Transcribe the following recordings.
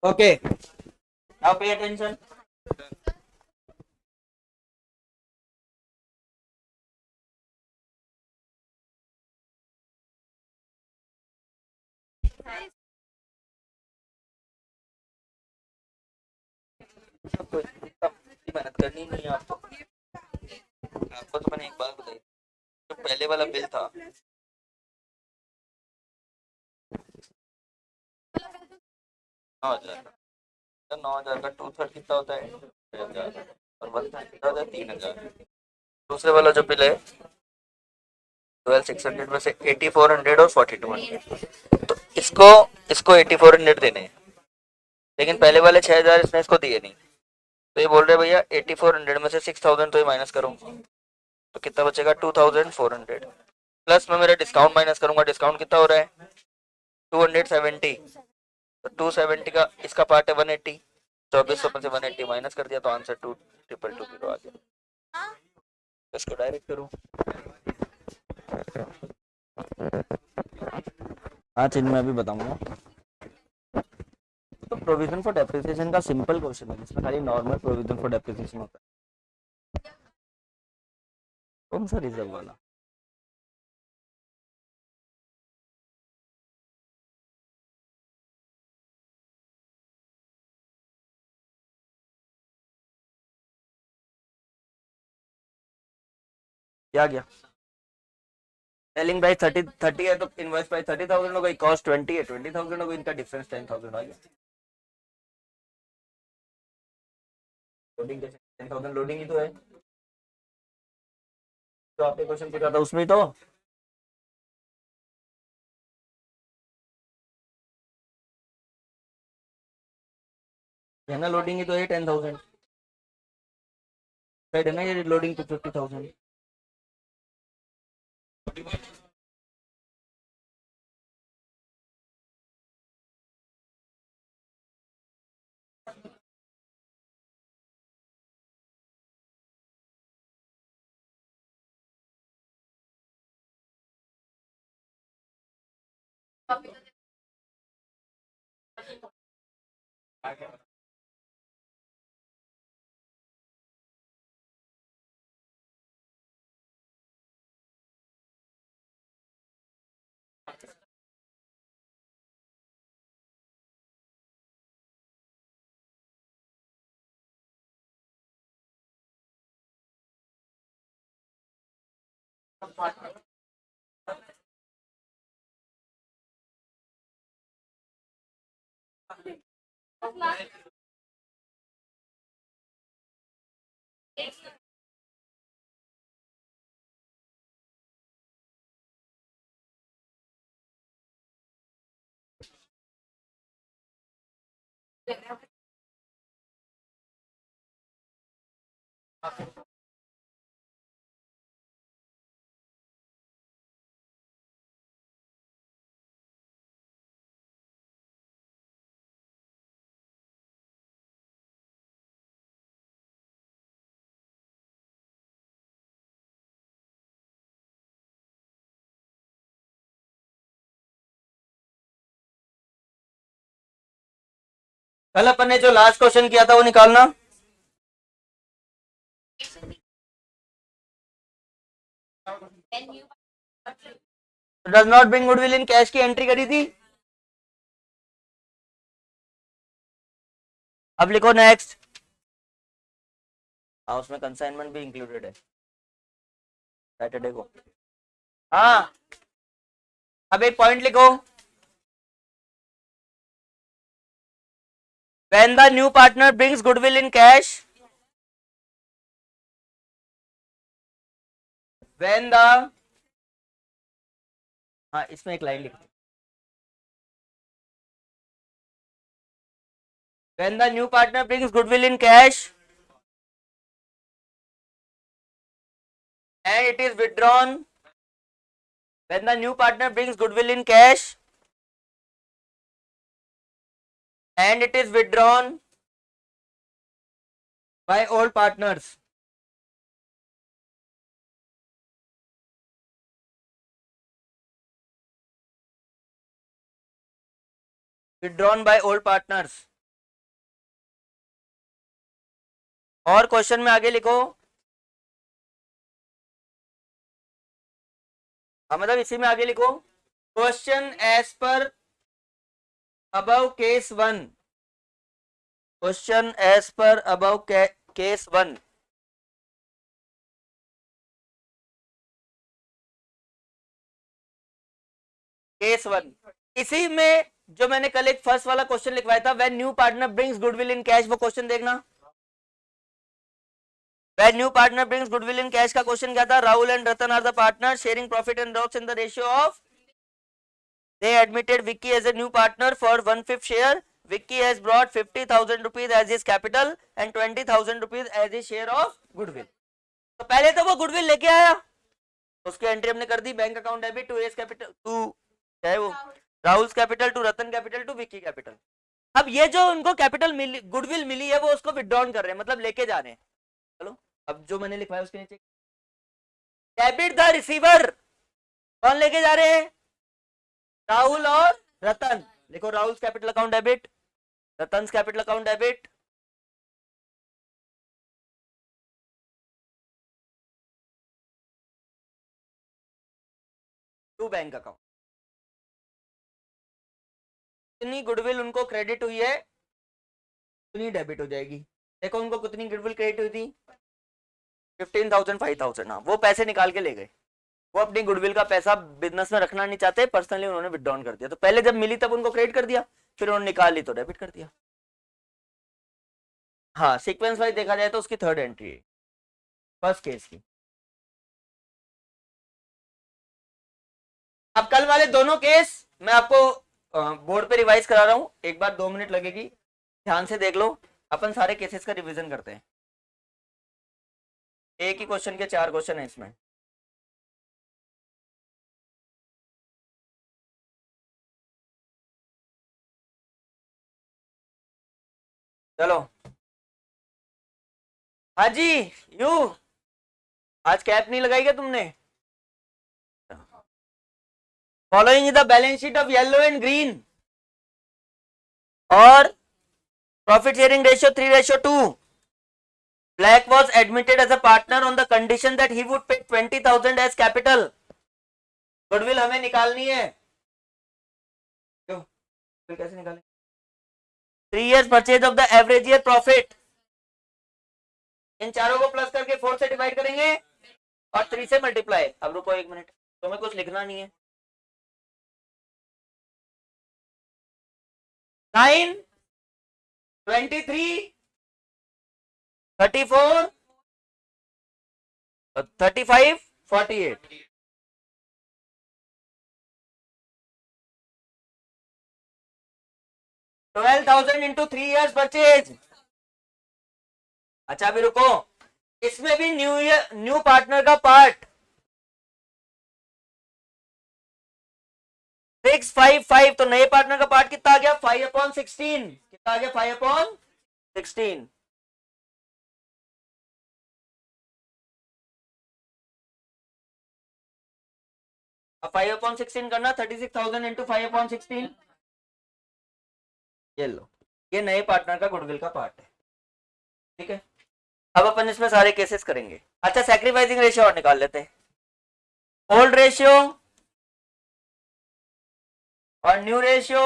Okay, now pay attention. आपको इतना मेहनत करनी नहीं है आपको। आपको तो मैंने एक बात बताई, जो पहले वाला बिल था 9,000 का, तो 9,000 का 2/3 कितना होता है? 6,000। और 1/3 कितना होता है? 3,000। दूसरे वाला जो बिल है 12,600 में से 8,400 और 4,200, तो इसको इसको 8,400 देने हैं, लेकिन पहले वाले 6,000 इसने इसको दिए नहीं। तो ये बोल रहे भैया 8,400 में से 6,000 तो ये माइनस करो, तो कितना बचेगा? 2,400। प्लस में मेरा डिस्काउंट माइनस करूंगा, डिस्काउंट कितना हो रहा है? 270। तो 270 का इसका पार्ट है 180, 2400 में से 180 माइनस कर दिया तो आंसर 2,220 आ गया। इसको डायरेक्ट करूँ? हाँ चिन्ह मैं अभी बताऊंगा। तो प्रोविजन फॉर डेप्रिसिएशन का सिंपल क्वेश्चन है जिसमें खाली नॉर्मल प्रोविजन फॉर डेप्रिसिएशन होता है। कौन सा रिजर्व वाला? क्या गया? सेलिंग प्राइस 30 है तो इनवॉइस प्राइस 30,000 हो गई, कॉस्ट 20 है, 20,000 हो गई, इनका डिफरेंस 10,000 आ गया। लोडिंग कैसे? 10,000 लोडिंग ही तो है, तो आपने क्वेश्चन पूछा था उसमें तो। है ना, लोडिंग ही तो है 10,000। साइड है ना ये लोडिंग तो 50,000। कल अपन ने जो लास्ट क्वेश्चन किया था वो निकालना। Does not bring goodwill in cash की एंट्री करी थी। अब लिखो नेक्स्ट। हाँ उसमें कंसाइनमेंट भी इंक्लूडेड है सैटरडे को। हाँ अब एक पॉइंट लिखो। When the new partner brings goodwill in cash, when the, हाँ इसमें एक लाइन लिखो। When the new partner brings goodwill in cash and it is withdrawn, when the new partner brings goodwill in cash and it is withdrawn by old partners, withdrawn by old partners, और question में आगे लिखो, मतलब इसी में आगे लिखो, question as per above case 1, question as per above case 1, case 1 इसी में जो मैंने कल एक फर्स्ट वाला क्वेश्चन लिखवाया था, when new partner brings goodwill in cash, वो क्वेश्चन देखना। When new partner brings goodwill in cash का क्वेश्चन क्या था, Rahul and Ratan are the partner sharing profit and loss in the ratio of, they admitted Vicky as a new partner for 1/5 share. Vicky has brought 50,000 rupees as his capital and 20,000 rupees as his share of goodwill. तो पहले तो वो goodwill लेके आया, उसकी entry हमने कर दी, bank account debit to S capital to, क्या है वो, Rahul's capital to Ratan capital to Vicky capital. अब ये जो उनको कैपिटल मिली, गुडविल मिली है, वो उसको विड्रॉन कर रहे हैं, मतलब लेके जा रहे हैं। चलो अब जो मैंने लिखवाया उसके नीचे डेबिट द रिसीवर, कौन लेके जा रहे हैं, राहुल और रतन। लिखो Rahul capital account debit, Ratan capital account debit, to bank account. कितनी गुडविल उनको क्रेडिट हुई है उतनी डेबिट हो जाएगी। देखो उनको कितनी गुडविल क्रेडिट हुई थी, 15,000 5,000, हाँ वो पैसे निकाल के ले गए, वो अपनी गुडविल का पैसा बिजनेस में रखना नहीं चाहते, पर्सनली उन्होंने विड्रॉन कर दिया। तो पहले जब मिली तब उनको क्रेडिट कर दिया, फिर उन्होंने निकाल ली तो डेबिट कर दिया। हाँ सीक्वेंस वाइज देखा जाए तो उसकी थर्ड एंट्री है फर्स्ट केस की। अब कल वाले दोनों केस मैं आपको बोर्ड पे रिवाइज करा रहा हूं, एक बार 2 मिनट लगेगी, ध्यान से देख लो। अपन सारे केसेस का रिवीजन करते हैं, एक ही क्वेश्चन के 4 क्वेश्चन है इसमें। चलो हाँ जी, यू आज कैप नहीं लगाई क्या तुमने? Following the balance sheet of yellow and green और profit sharing ratio 3:2, black was admitted as a partner on the condition that he would pay 20,000 as capital. Goodwill हमें निकालनी है, क्यों कैसे निकालें? 3 years purchase of the average year profit, इन चारों को plus करके 4 से डिवाइड करेंगे और 3 से मल्टीप्लाई। अब रुको 1 मिनट, तुम्हें कुछ लिखना नहीं है। 9 23 34 35 48, 12,000 इंटू 3 years परचेज। अच्छा अभी रुको, इसमें भी न्यू पार्टनर का पार्ट 655, तो नए पार्टनर का पार्ट कितना आ गया 5/16, कितना आ गया 5/16। अब 5/16 करना, 36,000 इंटू 5/16, ये लो, ये नए पार्टनर का गुडविल का पार्ट है, ठीक है। अब अपन इसमें सारे केसेस करेंगे। अच्छा सैक्रिफाइसिंग रेशियो और निकाल लेते हैं, ओल्ड रेशियो और न्यू रेशियो।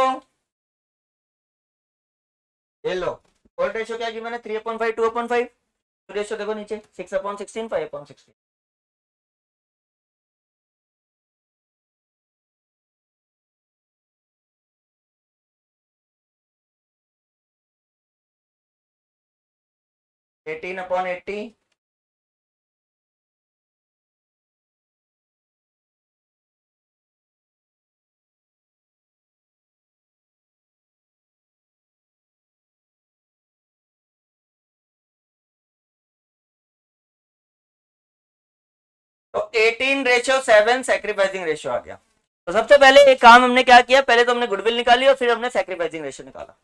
ये लो, ओल्ड रेशियो क्या की मैंने 3/5 2/5, रेशियो देखो नीचे 6/16 5/16। तो 18/80, तो 18:7 सैक्रिफाइसिंग रेशियो आ गया। तो सबसे पहले एक काम हमने क्या किया, पहले तो हमने गुडविल निकाली और फिर हमने सैक्रिफाइसिंग रेशियो निकाला।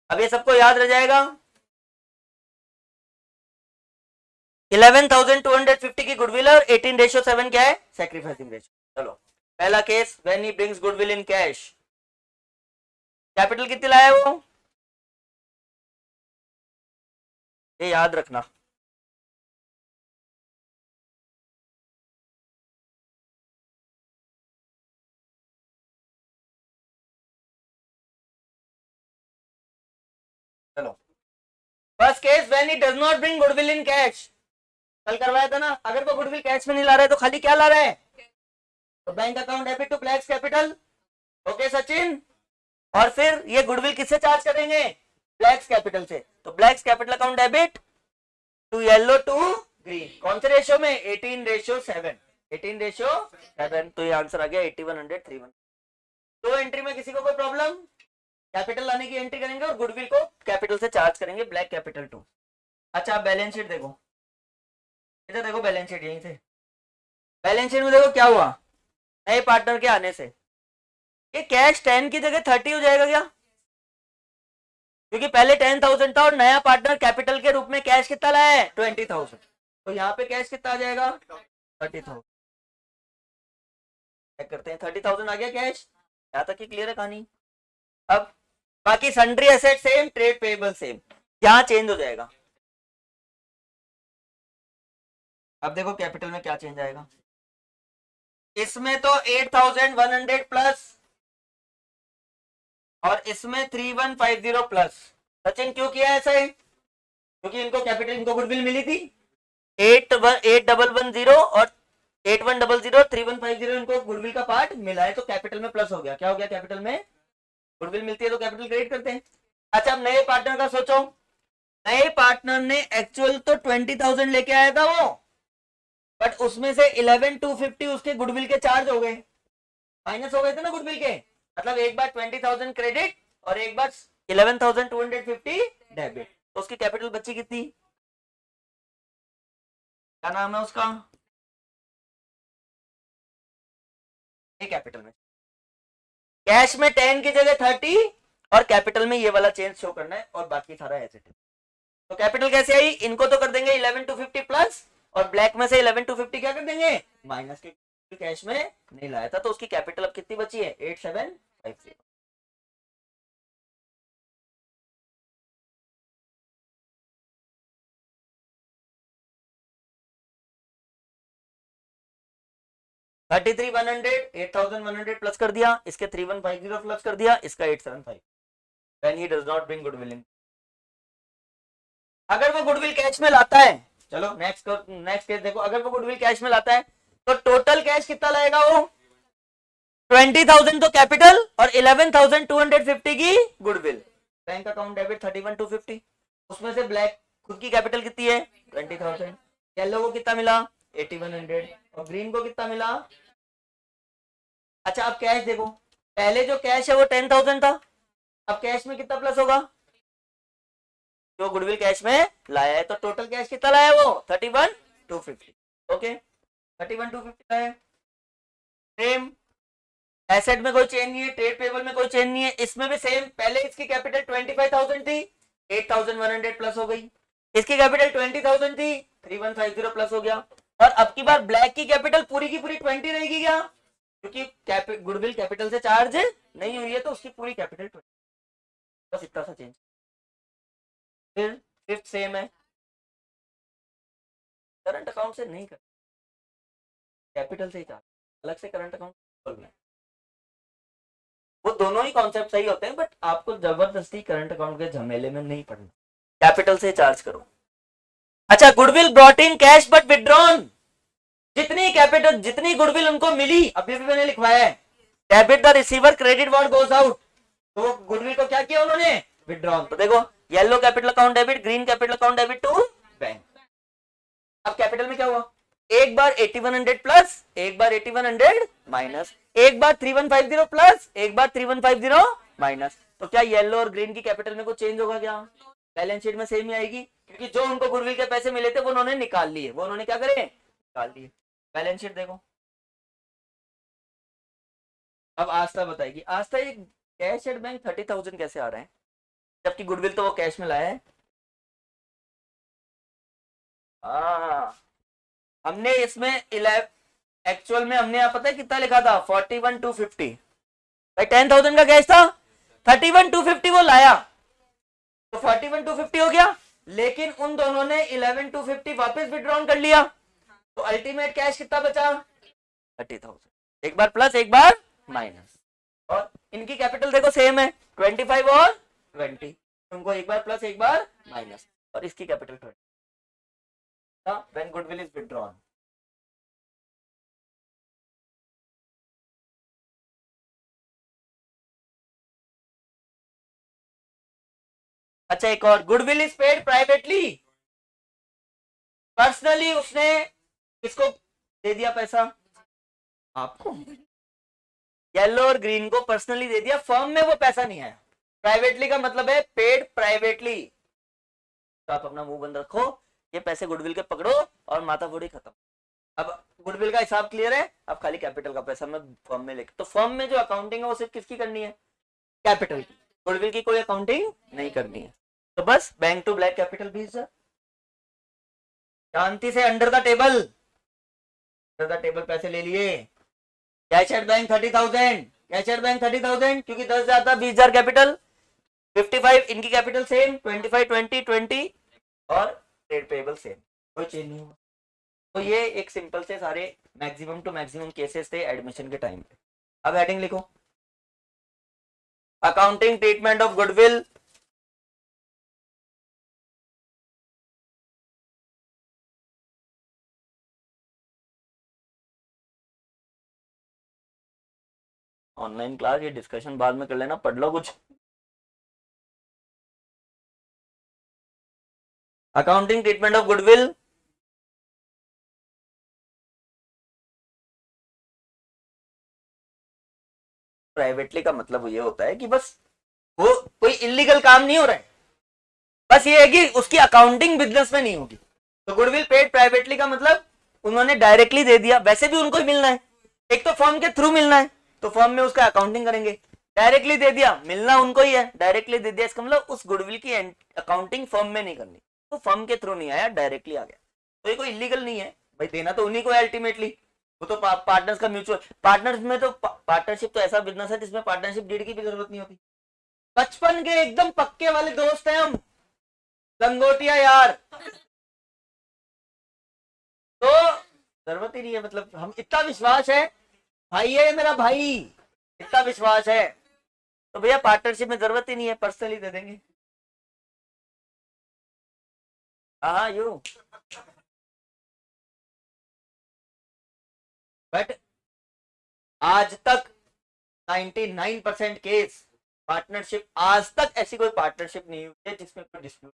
अब ये सबको याद रह जाएगा। 11,250 की गुडविल और 18:7 क्या है सैक्रिफाइसिंग रेशियो। चलो पहला case, when he brings goodwill in cash, capital कितनी लाया वो, ये याद रखना, चलो, first case when it does not bring goodwill in cash, कल करवाया था ना, अगर वो गुडविल कैश में नहीं ला रहा है तो खाली क्या ला रहा है, तो bank account debit to Flax capital. Okay Sachin, और फिर ये गुडविल किससे चार्ज करेंगे, फ्लैक्स कैपिटल से, तो Flax capital account debit to yellow to green, कौन से रेशियो में, 18:7, 18:7, तो ये आंसर आ गया 8131। दो एंट्री में किसी को कोई प्रॉब्लम, कैपिटल लाने की एंट्री करेंगे और गुडविल को कैपिटल से चार्ज करेंगे, ब्लैक कैपिटल टू। अच्छा आप बैलेंस शीट देखो, इधर देखो बैलेंस शीट, यहीं से बैलेंस शीट में देखो क्या हुआ, नए पार्टनर के आने से ये कैश 10 की जगह 30 हो जाएगा क्या, क्योंकि पहले 10,000 था और नया पार्टनर कैपिटल के रूप में कैश कितना लाया है 20,000, तो यहाँ पे कैश कितना आ जाएगा 30,000। चेक करते हैं, 30,000 आ गया कैश, यहाँ तक ही क्लियर है कहानी। अब बाकी sundry asset same, trade payable same, यहाँ चेंज हो जाएगा। अब देखो कैपिटल में क्या चेंज आएगा, इसमें तो 8,100 प्लस और इसमें 3,150 प्लस। सचिन क्यों किया ऐसा है, क्योंकि इनको कैपिटल, इनको गुडविल मिली थी 8,110 और 8,100 3,150, इनको गुडविल का पार्ट मिला है तो कैपिटल में प्लस हो गया। क्या हो गया, कैपिटल में गुडविल मिलती है तो कैपिटल क्रेडिट करते हैं। अच्छा अब नए पार्टनर का सोचो, नए पार्टनर ने एक्चुअल तो 20,000 लेके आया था वो, बट उसमें से 11,250 उसके गुडविल के चार्ज हो गए, माइनस हो गए थे ना गुडविल के, मतलब एक बार 20,000 क्रेडिट और एक बार 11,250 डेबिट, तो उसकी कैपिटल बची कितनी, क्या नाम है उसका, ये कैपिटल में कैश में 10 की जगह 30 और कैपिटल में ये वाला चेंज शो करना है और बाकी सारा एज इट इज। तो कैपिटल कैसे आई, इनको तो कर देंगे 11,250 प्लस और ब्लैक में से 11,250 क्या कर देंगे माइनस, के कैश में नहीं लाया था तो उसकी कैपिटल अब कितनी बची है 8,750। थर्टी थ्री 100, 8,100 प्लस कर दिया, इसके 3,150 प्लस कर दिया, इसका 875। When he does not bring goodwill in, अगर वो गुडविल कैश में लाता है, चलो नेक्स्ट केस देखो, अगर वो गुडविल कैश में लाता है तो टोटल कैश कितना लाएगा वो 20,000 तो कैपिटल और 11,250 की गुडविल, बैंक अकाउंट डेबिट 31,250, उसमें से ब्लैक खुद की कैपिटल कितनी है 20,000, येलो को कितना मिला 8,100 और ग्रीन को कितना मिला। अच्छा अब कैश देखो, पहले जो कैश है वो 10,000 था, अब कैश में कितना प्लस होगा, जो गुडविल कैश में लाया है तो टोटल कैश कितना लाया है वो 31,250। ओके 31,250 लाया। सेम एसेट में कोई चेंज नहीं है, ट्रेड पेबल में कोई चेंज नहीं है, इसमें भी सेम, पहले इसकी कैपिटल 25,000 थी, 8,100 प्लस हो गई, इसकी कैपिटल 20,000 थी, 3,150 प्लस हो गया, और अब की बार ब्लैक की कैपिटल पूरी की पूरी 20 रहेगी क्या, क्योंकि गुडविल कैपिटल से चार्ज नहीं हुई है तो उसकी पूरी कैपिटल 20, बस इतना सा चेंज। फिर फिफ्थ सेम है, करंट अकाउंट से नहीं कर, कैपिटल से ही चार्ज, अलग से करंट अकाउंट खोलना है, वो दोनों ही कॉन्सेप्ट सही होते हैं बट आपको जबरदस्ती करंट अकाउंट के झमेले में नहीं पड़ना, कैपिटल से चार्ज करो। अच्छा goodwill brought in cash but withdrawn, जितनी कैपिटल जितनी गुडविल उनको मिली अभी भी मैंने लिखवाया है, debit the receiver credit what goes out, तो गुडविल को क्या किया उन्होंने विथड्रॉन, तो देखो yellow capital account debit, green capital account debit to bank. अब कैपिटल में क्या हुआ, एक बार 8,100 प्लस, एक बार 8,100 माइनस, एक बार 3,150 प्लस, एक बार 3,150 माइनस, तो क्या येलो और ग्रीन की कैपिटल में कुछ चेंज होगा क्या, बैलेंस शीट में सेम ही आएगी, क्योंकि जो उनको गुडविल के पैसे मिले थे वो उन्होंने निकाल लिए, वो उन्होंने क्या करे निकाल लिए। बैलेंस शीट देखो, अब आस्था बताएगी, आस्था ये कैश एट बैंक 30,000 कैसे आ रहा है जबकि गुडविल तो वो कैश में लाया है। हमने इसमें 11 एक्चुअल में हमने यहाँ पता है कितना लिखा था 41,250, भाई 10,000 का कैश था, 31,250 वो लाया तो 41,250 हो गया, लेकिन उन दोनों ने 11,250 वापस विड्रॉन कर लिया तो अल्टीमेट कैश कितना बचा 30,000, एक बार प्लस एक बार माइनस, और इनकी कैपिटल देखो सेम है 25 और 20, उनको एक बार प्लस एक बार माइनस, और इसकी capital 30 when goodwill is withdrawn. अच्छा एक और, goodwill is paid privately, personally उसने किसको दे दिया पैसा, आपको। येलो और ग्रीन को पर्सनली दे दिया, फर्म में वो पैसा नहीं आया। प्राइवेटली का मतलब है पेड प्राइवेटली। तो आप अपना मुंह बंद रखो, ये पैसे गुडविल के पकड़ो और माथा फोड़ी खत्म। अब गुडविल का हिसाब क्लियर है, अब खाली कैपिटल का पैसा मैं फर्म में लेके, तो फर्म में जो अकाउंटिंग है वो सिर्फ किसकी करनी है, कैपिटल की। गुडविल की कोई अकाउंटिंग नहीं करनी है। तो बस बैंक टू ब्लैक कैपिटल 20,000, शांति से under the table, under the table पैसे ले लिए। Cash at bank 30,000, cash at bank 30,000 क्योंकि 10,000 था, 20,000 कैपिटल, 55 इनकी कैपिटल सेम, 25 20 20 और ट्रेड पेबल सेम, कोई चेंज नहीं हुआ। तो ये एक सिंपल से सारे मैक्सिमम टू मैक्सिमम केसेस थे एडमिशन के टाइम पे। अब हेडिंग लिखो, accounting treatment of goodwill, online class, ये डिस्कशन बाद में कर लेना, पढ़ लो कुछ। Accounting treatment of goodwill, privately का मतलब ये होता है कि बस वो कोई इलीगल काम नहीं हो रहा है, बस ये है कि उसकी अकाउंटिंग बिजनेस में नहीं होगी। तो गुडविल पेड प्राइवेटली का मतलब उन्होंने डायरेक्टली दे दिया, वैसे भी उनको ही मिलना है, एक तो फर्म के थ्रू मिलना है तो फर्म में उसका अकाउंटिंग करेंगे, डायरेक्टली दे दिया मिलना उनको ही है, डायरेक्टली दे दिया, इसका मतलब उस गुडविल की अकाउंटिंग फर्म में नहीं करनी, तो फर्म के थ्रू नहीं आया, डायरेक्टली आ गया, तो ये कोई इलीगल नहीं है भाई, देना तो उन्हीं को है अल्टीमेटली। वो तो पार्टनर्स का म्यूचुअल, पार्टनर्स में तो पार्टनरशिप तो ऐसा बिजनेस है जिसमें पार्टनरशिप डीड की भी जरूरत नहीं होती। बचपन के एकदम पक्के वाले दोस्त हैं हम, लंगोटिया यार, तो जरूरत ही नहीं है, मतलब हम इतना विश्वास है, भाई है मेरा भाई, इतना विश्वास है, तो भैया पार्टनरशिप में जरूरत ही नहीं है, पर्सनली दे देंगे। हाँ यू, बट आज तक 99% केस पार्टनरशिप, आज तक ऐसी कोई पार्टनरशिप नहीं हुई है जिसमें कोई डिस्प्यूट।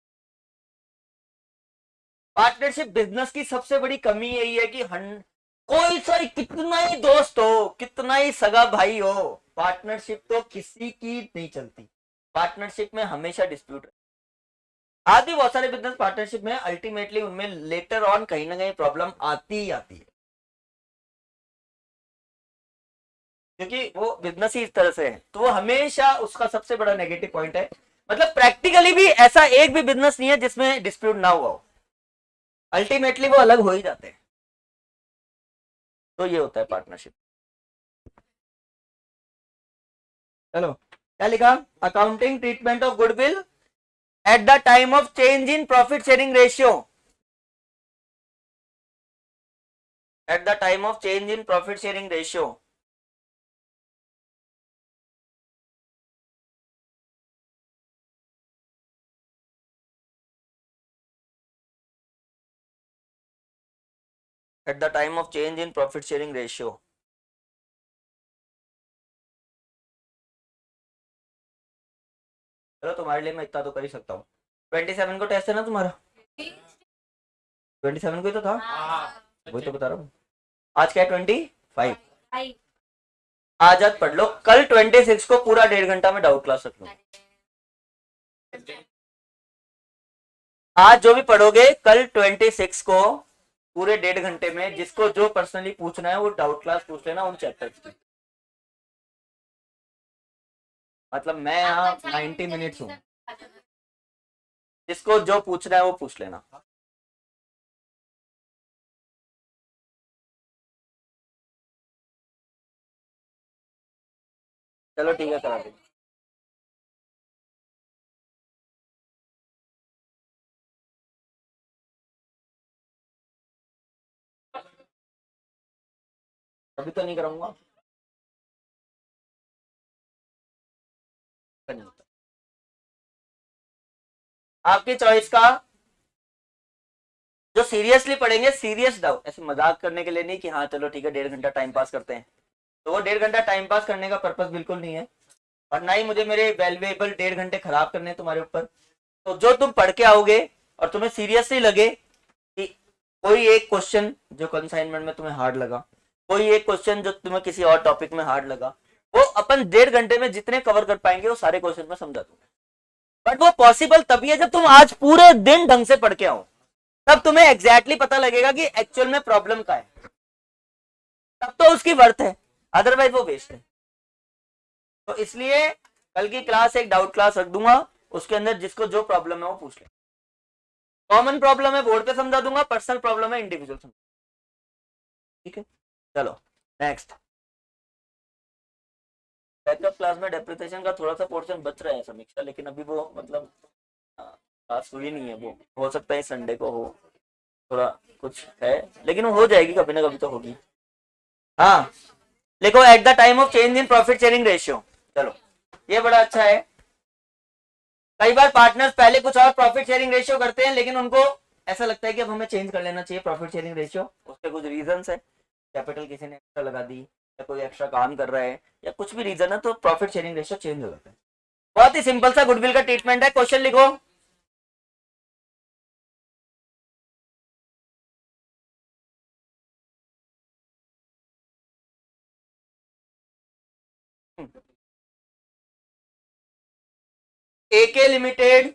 पार्टनरशिप बिजनेस की सबसे बड़ी कमी यही है कि कोई सा कितना ही दोस्त हो, कितना ही सगा भाई हो, पार्टनरशिप तो किसी की नहीं चलती, पार्टनरशिप में हमेशा डिस्प्यूट। आज भी बहुत सारे बिजनेस पार्टनरशिप में अल्टीमेटली उनमें लेटर ऑन कहीं ना कहीं प्रॉब्लम आती ही आती है, क्योंकि वो बिजनेस ही इस तरह से है, तो वो हमेशा उसका सबसे बड़ा नेगेटिव पॉइंट है। मतलब प्रैक्टिकली भी ऐसा एक भी बिजनेस नहीं है जिसमें डिस्प्यूट ना हुआ हो, अल्टीमेटली वो अलग हो ही जाते हैं। तो ये होता है पार्टनरशिप। चलो क्या लिखा, accounting treatment of goodwill at the time of change in profit sharing ratio, at the time of change in profit sharing ratio, at the time of change in profit sharing ratio. चलो तुम्हारे लिए मैं इतना तो कर ही सकता हूँ, 27 को टेस्ट है ना तुम्हारा, 27 को ही तो था, वही तो बता रहा हूँ। आज क्या है 25, आज आज पढ़ लो, कल 26 को पूरा 1.5 घंटा में डाउट क्लास रख लो। आज जो भी पढ़ोगे कल 26 को पूरे 1.5 घंटे में, जिसको जो पर्सनली पूछना है वो डाउट क्लास पूछ लेना उन चैप्टर की। मतलब मैं यहाँ 90 मिनट्स हूँ, जिसको जो पूछना है वो पूछ लेना। चलो ठीक है, करा दो। अभी तो नहीं कराऊंगा। आपकी चॉइस का, जो सीरियसली पढ़ेंगे, सीरियस डाउट, ऐसे मजाक करने के लिए नहीं कि हाँ चलो ठीक है 1.5 घंटा टाइम पास करते हैं, तो वो 1.5 घंटा टाइम पास करने का पर्पस बिल्कुल नहीं है, और ना ही मुझे मेरे वैल्यूएबल 1.5 घंटे खराब करने हैं तुम्हारे ऊपर। तो जो तुम पढ़ के आओगे और तुम्हें सीरियसली लगे कि कोई एक क्वेश्चन जो कंसाइनमेंट में तुम्हें हार्ड लगा, कोई एक क्वेश्चन जो तुम्हें किसी और टॉपिक में हार्ड लगा, वो अपन 1.5 घंटे में जितने कवर कर पाएंगे वो सारे क्वेश्चन में समझा दूंगा। बट वो पॉसिबल तभी है जब तुम आज पूरे दिन ढंग से पढ़ के आओ, तब तुम्हें एग्जैक्टली पता लगेगा कि एक्चुअल में प्रॉब्लम क्या है, तब तो उसकी वर्थ है, अदरवाइज वो वेस्ट है। तो इसलिए कल की क्लास एक डाउट क्लास रख दूंगा, उसके अंदर जिसको जो प्रॉब्लम है वो पूछ ले। कॉमन प्रॉब्लम है बोर्ड पे समझा दूंगा, पर्सनल प्रॉब्लम है इंडिविजुअल समझा, ठीक है। चलो नेक्स्ट, बैकअप क्लास में डेप्रिसिएशन का थोड़ा सा पोर्शन बच रहा है समीक्षा, लेकिन अभी वो मतलब क्लास हुई नहीं है, वो हो सकता है संडे को हो, थोड़ा कुछ है, लेकिन वो हो जाएगी कभी ना कभी तो होगी। हाँ देखो, at the time of change in profit sharing ratio, चलो ये बड़ा अच्छा है। कई बार पार्टनर्स पहले कुछ और प्रॉफिट शेयरिंग रेशियो करते हैं, लेकिन उनको ऐसा लगता है कि अब हमें चेंज कर लेना चाहिए प्रॉफिट शेयरिंग रेशियो, उसके कुछ रीजंस है, कैपिटल किसी ने एक्स्ट्रा लगा दी, या कोई एक्स्ट्रा काम कर रहा है, या कुछ भी रीजन है, तो प्रॉफिट शेयरिंग रेशियो चेंज हो जाता है। बहुत ही सिंपल सा गुडविल का ट्रीटमेंट है। क्वेश्चन लिखो, एके लिमिटेड,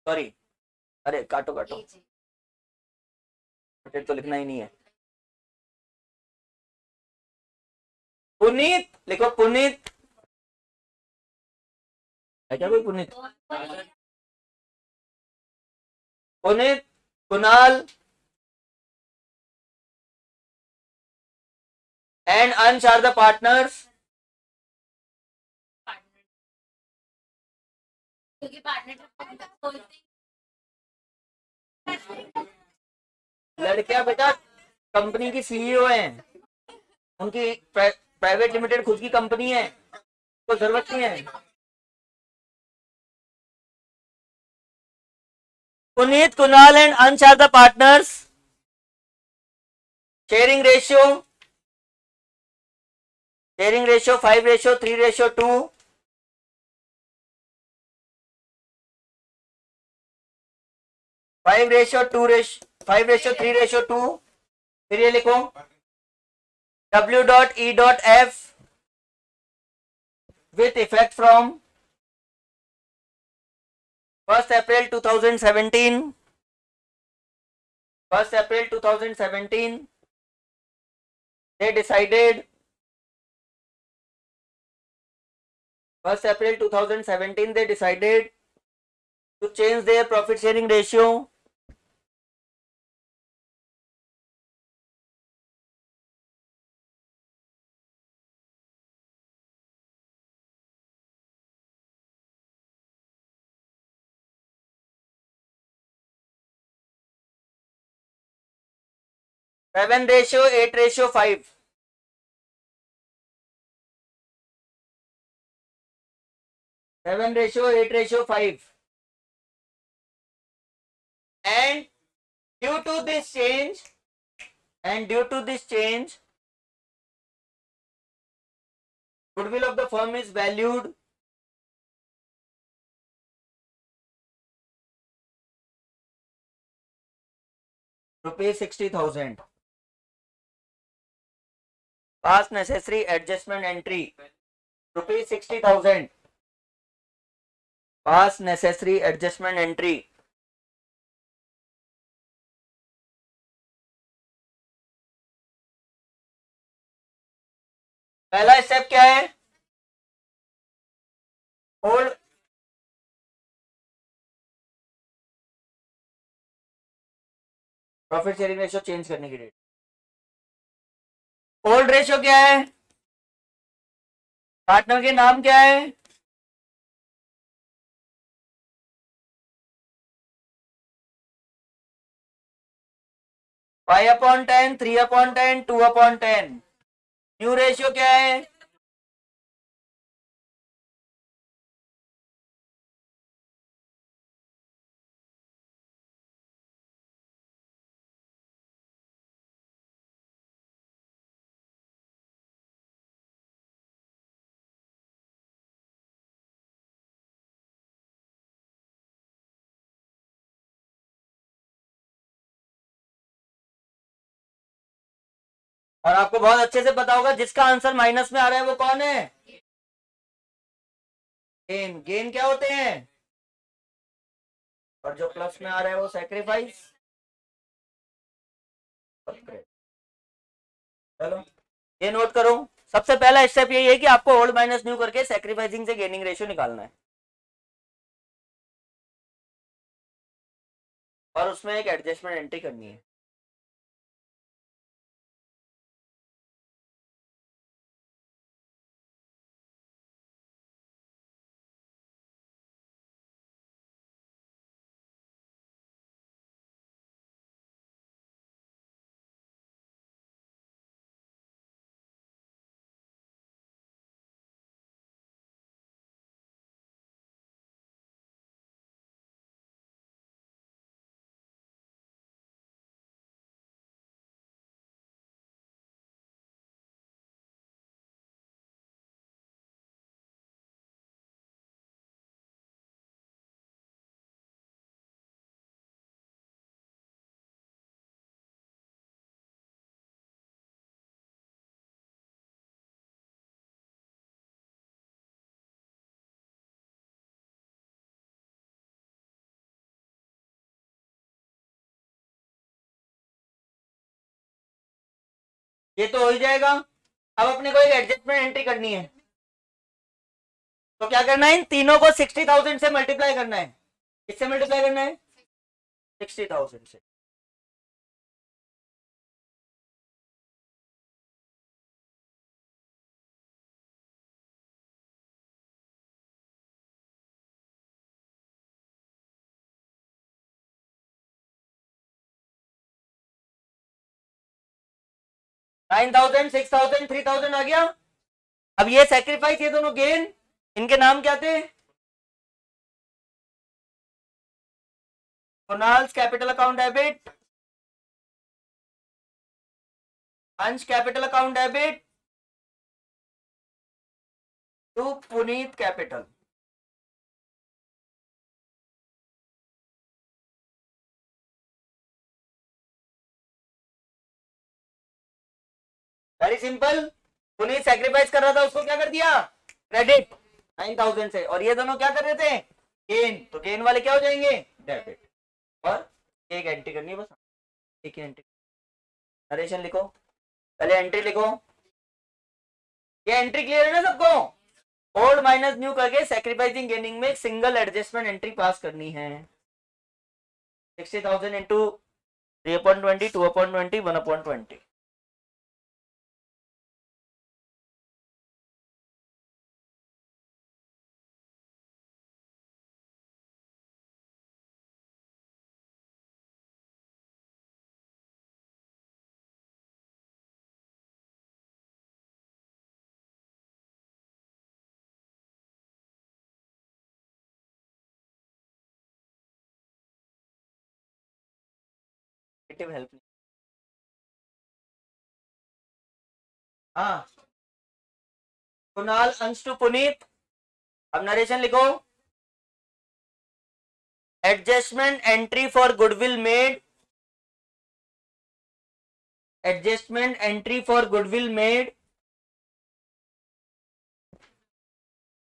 सॉरी, अरे काटो काटो, लिमिटेड तो लिखना ही नहीं है। पुनीत लिखो, पुनीत है क्या कोई Puneet? Puneet, Kunal and Ansh are the partners. लड़कियां बेटा कंपनी की सीईओ हैं, उनकी प्राइवेट लिमिटेड खुद की कंपनी है, कोई जरूरत नहीं है। Puneet, Kunal and Ansh are the partners. Sharing ratio 5:3:2, 5:3:2, फिर ये लिखो W.E.F with effect from 1st April 2017, 1st April 2017 they decided, 1st April 2017 they decided to change their profit sharing ratio seven ratio 8:5, 7:8:5, and due to this change, goodwill of the firm is valued ₹60,000. Past necessary adjustment entry ₹60,000. Past necessary adjustment entry पहला step क्या है? Old profit sharing ratio change करने की date. Old ratio क्या है? Partner के नाम क्या है? Five upon 10, 3/10, 2/10। न्यू रेशियो क्या है? और आपको बहुत अच्छे से पता होगा जिसका आंसर माइनस में आ रहा है वो कौन है? गेन। गेन क्या होते हैं? और जो प्लस में आ रहा है वो सैक्रिफाइस। चलो ये नोट करो। सबसे पहला स्टेप यही है कि आपको ओल्ड माइनस न्यू करके सैक्रिफाइसिंग से गेनिंग रेशियो निकालना है, और उसमें एक एडजस्टमेंट एंट्री करनी है। ये तो हो ही जाएगा। अब अपने को एक एडजस्टमेंट एंट्री करनी है, तो क्या करना है, इन तीनों को 60,000 से मल्टीप्लाई करना है। किससे मल्टीप्लाई करना है? 60,000 से। $9,000, $6,000, $3,000 आ गया। अब ये सेक्रीफाइस, ये दोनों गेन, इनके नाम क्या थे? Kunal's capital account debit, Ansh capital account debit to Puneet capital. Very simple. Puneet sacrifice कर रहा था, उसको क्या कर दिया? क्रेडिट 9,000 से। और ये दोनों क्या कर रहे थे? गेन। तो गेन वाले क्या हो जाएंगे? डेबिट। और एक एंट्री करनी है बस, एक ही एंट्री। नरेशन लिखो, पहले एंट्री लिखो। ये एंट्री क्लियर है ना सबको? ओल्ड माइनस न्यू करके सेक्रीफाइसिंग गेनिंग में एक सिंगल एडजस्टमेंट एंट्री पास करनी है। 60,000 इंटू 3/20, 2/20, 1/20। हेल्प। हाँ, कुणाल अंश टू पुनीत। अब नरेशन लिखो। Adjustment entry for goodwill made, adjustment entry for goodwill made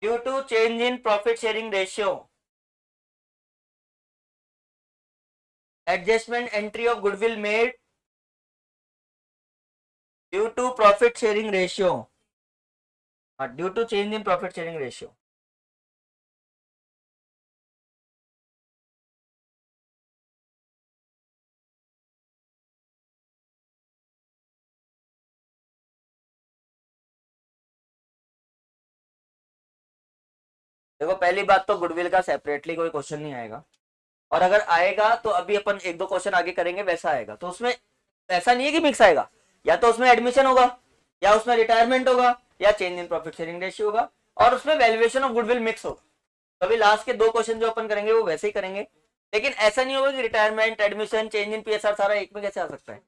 due to change in profit sharing ratio. Adjustment entry of goodwill made due to profit sharing ratio, due to change in profit sharing ratio. देखो पहली बात तो goodwill का separately कोई question नहीं आएगा, और अगर आएगा तो अभी अपन एक दो क्वेश्चन आगे करेंगे वैसा आएगा। तो उसमें ऐसा नहीं है कि मिक्स आएगा, या तो उसमें एडमिशन होगा, या उसमें रिटायरमेंट होगा, या change in profit sharing ratio होगा, और उसमें वैल्यूएशन ऑफ गुडविल मिक्स होगा। तो अभी लास्ट के दो क्वेश्चन जो अपन करेंगे वो वैसे ही करेंगे, लेकिन ऐसा नहीं होगा कि retirement, admission, change in PSR सारा एक में कैसे आ सकता है।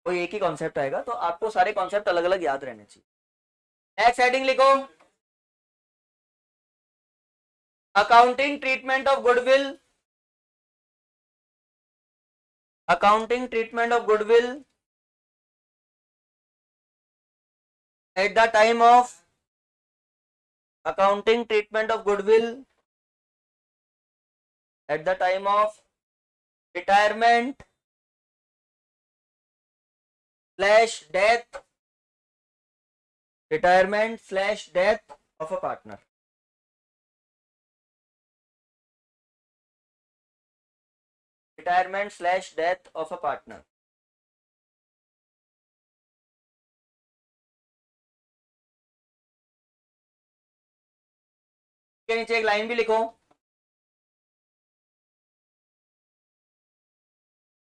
कोई एक ही कॉन्सेप्ट आएगा, तो आपको सारे कॉन्सेप्ट अलग अलग याद रहने चाहिए। नेक्स्ट हेडिंग लिखो, accounting treatment of goodwill, accounting treatment of goodwill at the time of accounting treatment of goodwill, at the time of retirement slash death, retirement slash death of a partner. Retirement slash death of a partner. के नीचे एक line भी लिखो.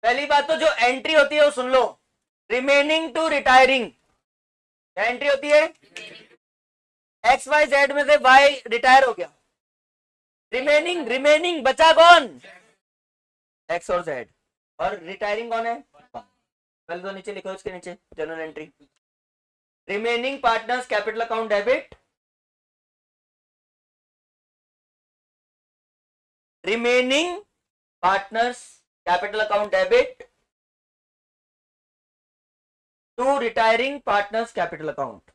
पहली बात तो जो entry होती है वो सुन लो. रिमेनिंग टू रिटायरिंग क्या एंट्री होती है? एक्स वाई जेड में से वाई रिटायर हो गया. रिमेनिंग रिमेनिंग बचा कौन? एक्स और जेड. और रिटायरिंग कौन है? पहले तो नीचे लिखो इसके नीचे journal entry. Remaining partners capital account debit. Remaining partners capital account debit to retiring partners capital account.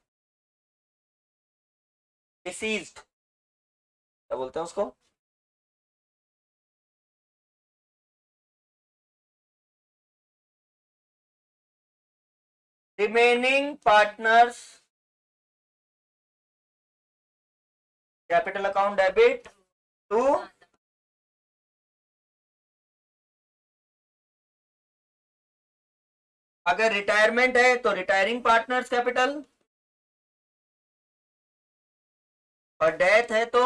Deceased क्या बोलते हैं उसको? Remaining partners capital account debit to अगर रिटायरमेंट है तो रिटायरिंग पार्टनर्स कैपिटल, और डेथ है तो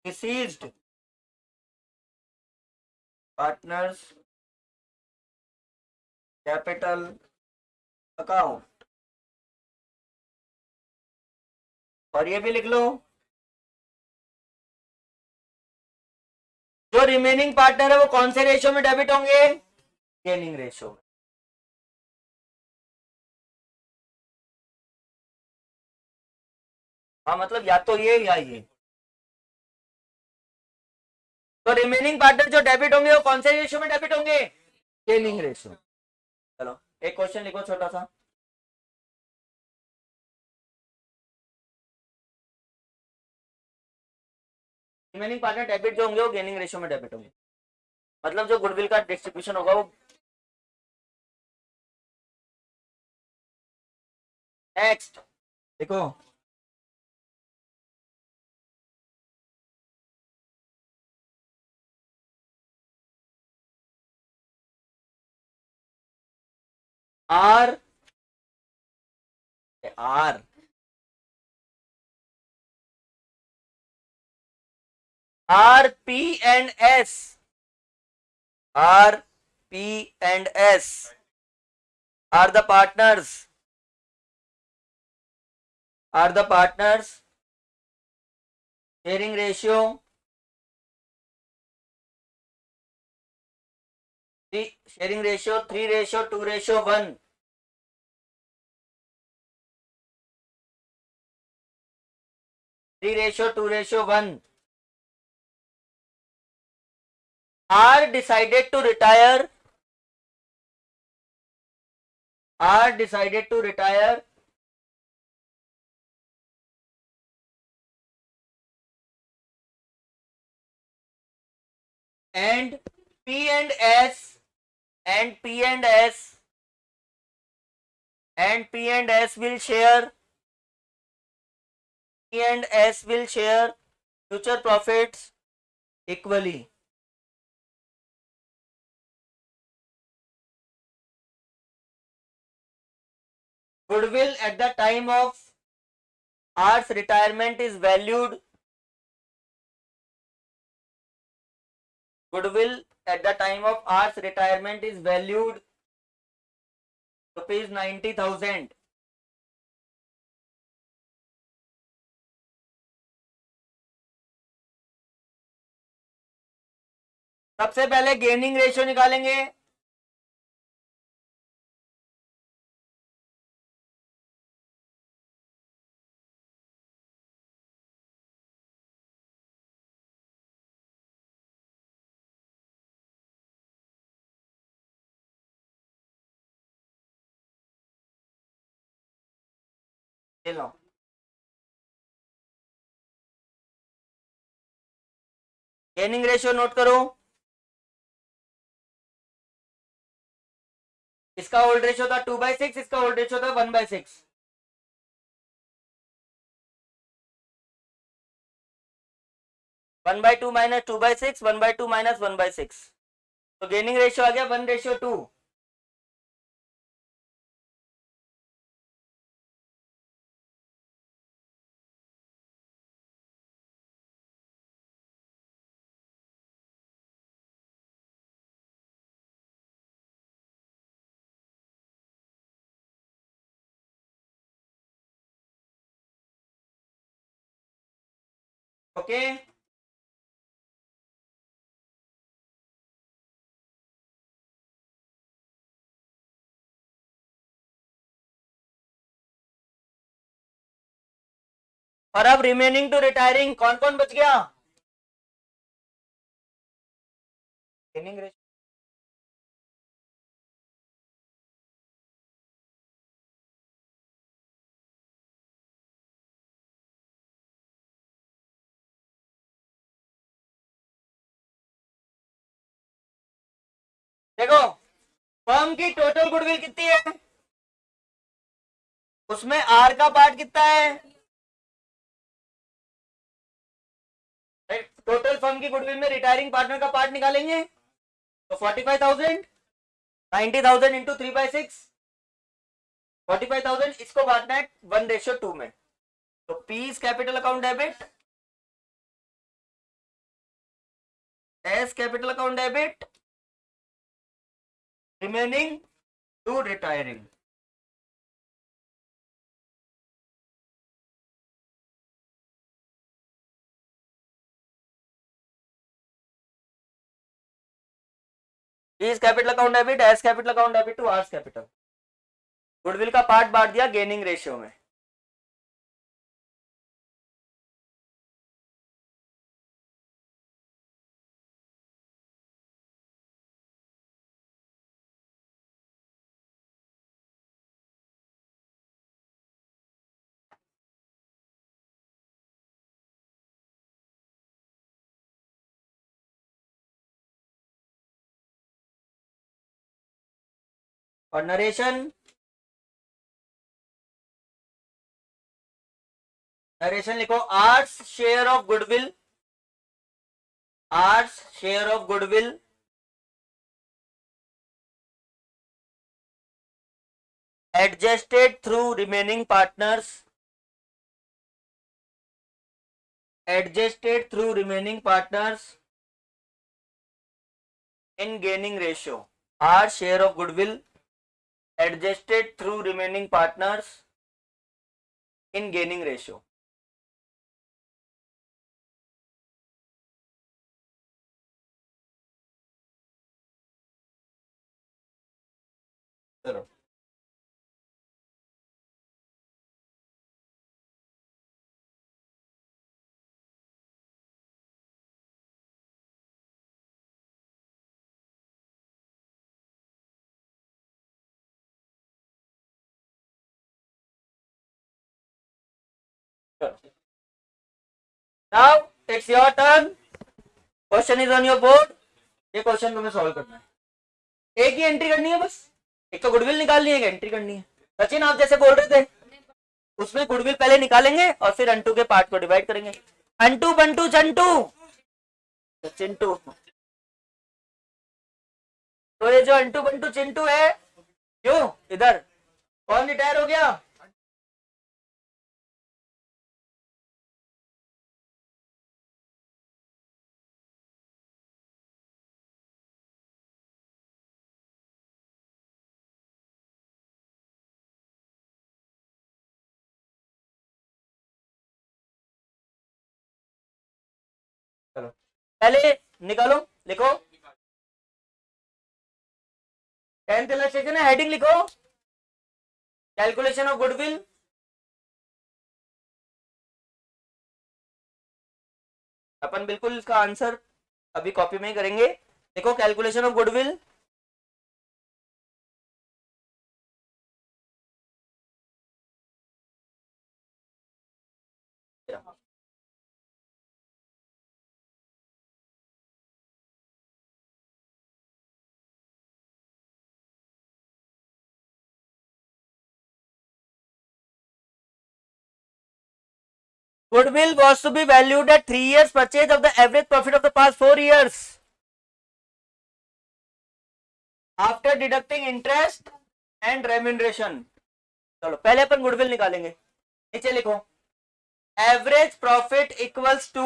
डिसीज्ड पार्टनर्स कैपिटल अकाउंट. और ये भी लिख लो जो रिमेनिंग पार्टनर है वो कौन से रेशियो में डेबिट होंगे? गेनिंग रेशियो में. हाँ मतलब या तो ये या ये. तो रिमेनिंग पार्टनर जो डेबिट होंगे वो कौन से रेशियो में डेबिट होंगे? Gaining ratio. चलो एक क्वेश्चन लिखो छोटा सा. रिमेनिंग पार्टनर डेबिट जो होंगे वो गेनिंग रेशियो में डेबिट होंगे. मतलब जो गुडविल का डिस्ट्रीब्यूशन होगा वो नेक्स्ट देखो. R R R P and S. R P and S are the partners sharing ratio sharing ratio 3:2:1. 3:2:1 are decided to retire and P and S will share future profits equally. Goodwill at the time of R's retirement is valued. Goodwill at the time of R's retirement is valued rupees 90,000. सबसे पहले gaining ratio निकालेंगे. ये लो, gaining ratio note करो। इसका old ratio था 2/6, इसका old ratio था 1/6। 1/2 minus 2/6, 1/2 minus 1/6, तो गेनिंग रेशियो आ गया 1:2। ओके, और अब रिमेनिंग टू रिटायरिंग कौन कौन बच गया? गेनिंग रेशियो, देखो फर्म की टोटल गुडविल कितनी है, उसमें आर का पार्ट कितना है? टोटल फर्म की गुडविल में रिटायरिंग पार्टनर का पार्ट निकालेंगे तो 45,000, 90,000 इंटू 3/6, 45,000। इसको बांटना है 1:2 में, तो P's capital account debit, S capital account debit, remaining to retiring. P's capital account debit, S capital account debit to R's capital. Goodwill का पार्ट बांट दिया गेनिंग रेशियो में। और नरेशन, नरेशन लिखो, R's share of goodwill, R's share of goodwill adjusted through remaining partners, adjusted through remaining partners in gaining ratio, our share of goodwill adjusted through remaining partners in gaining ratio। चलो now it's your turn, question is on your board। ये question तुम्हें solve करना है, एक ही entry करनी है बस, एक तो गुडविल निकालनी है, एक एंट्री करनी है। सचिन आप जैसे बोल रहे थे उसमें गुडविल पहले निकालेंगे और फिर अंटू के पार्ट को डिवाइड करेंगे। अंटू बंटू चंटू चिंटू, तो ये जो अंटू बंटू चिंटू है, क्यों इधर कौन रिटायर हो गया? चलो पहले निकालो, लिखो 10th इलस्ट्रेशन है, हेडिंग लिखो कैलकुलेशन ऑफ गुडविल। अपन बिल्कुल इसका आंसर अभी कॉपी में ही करेंगे। देखो calculation of goodwill, Goodwill was to be valued at 3 years purchase of the average profit of the past 4 years. After deducting interest and remuneration. चलो पहले अपन गुडविल निकालेंगे. नीचे लिखो एवरेज प्रॉफिट इक्वल्स टू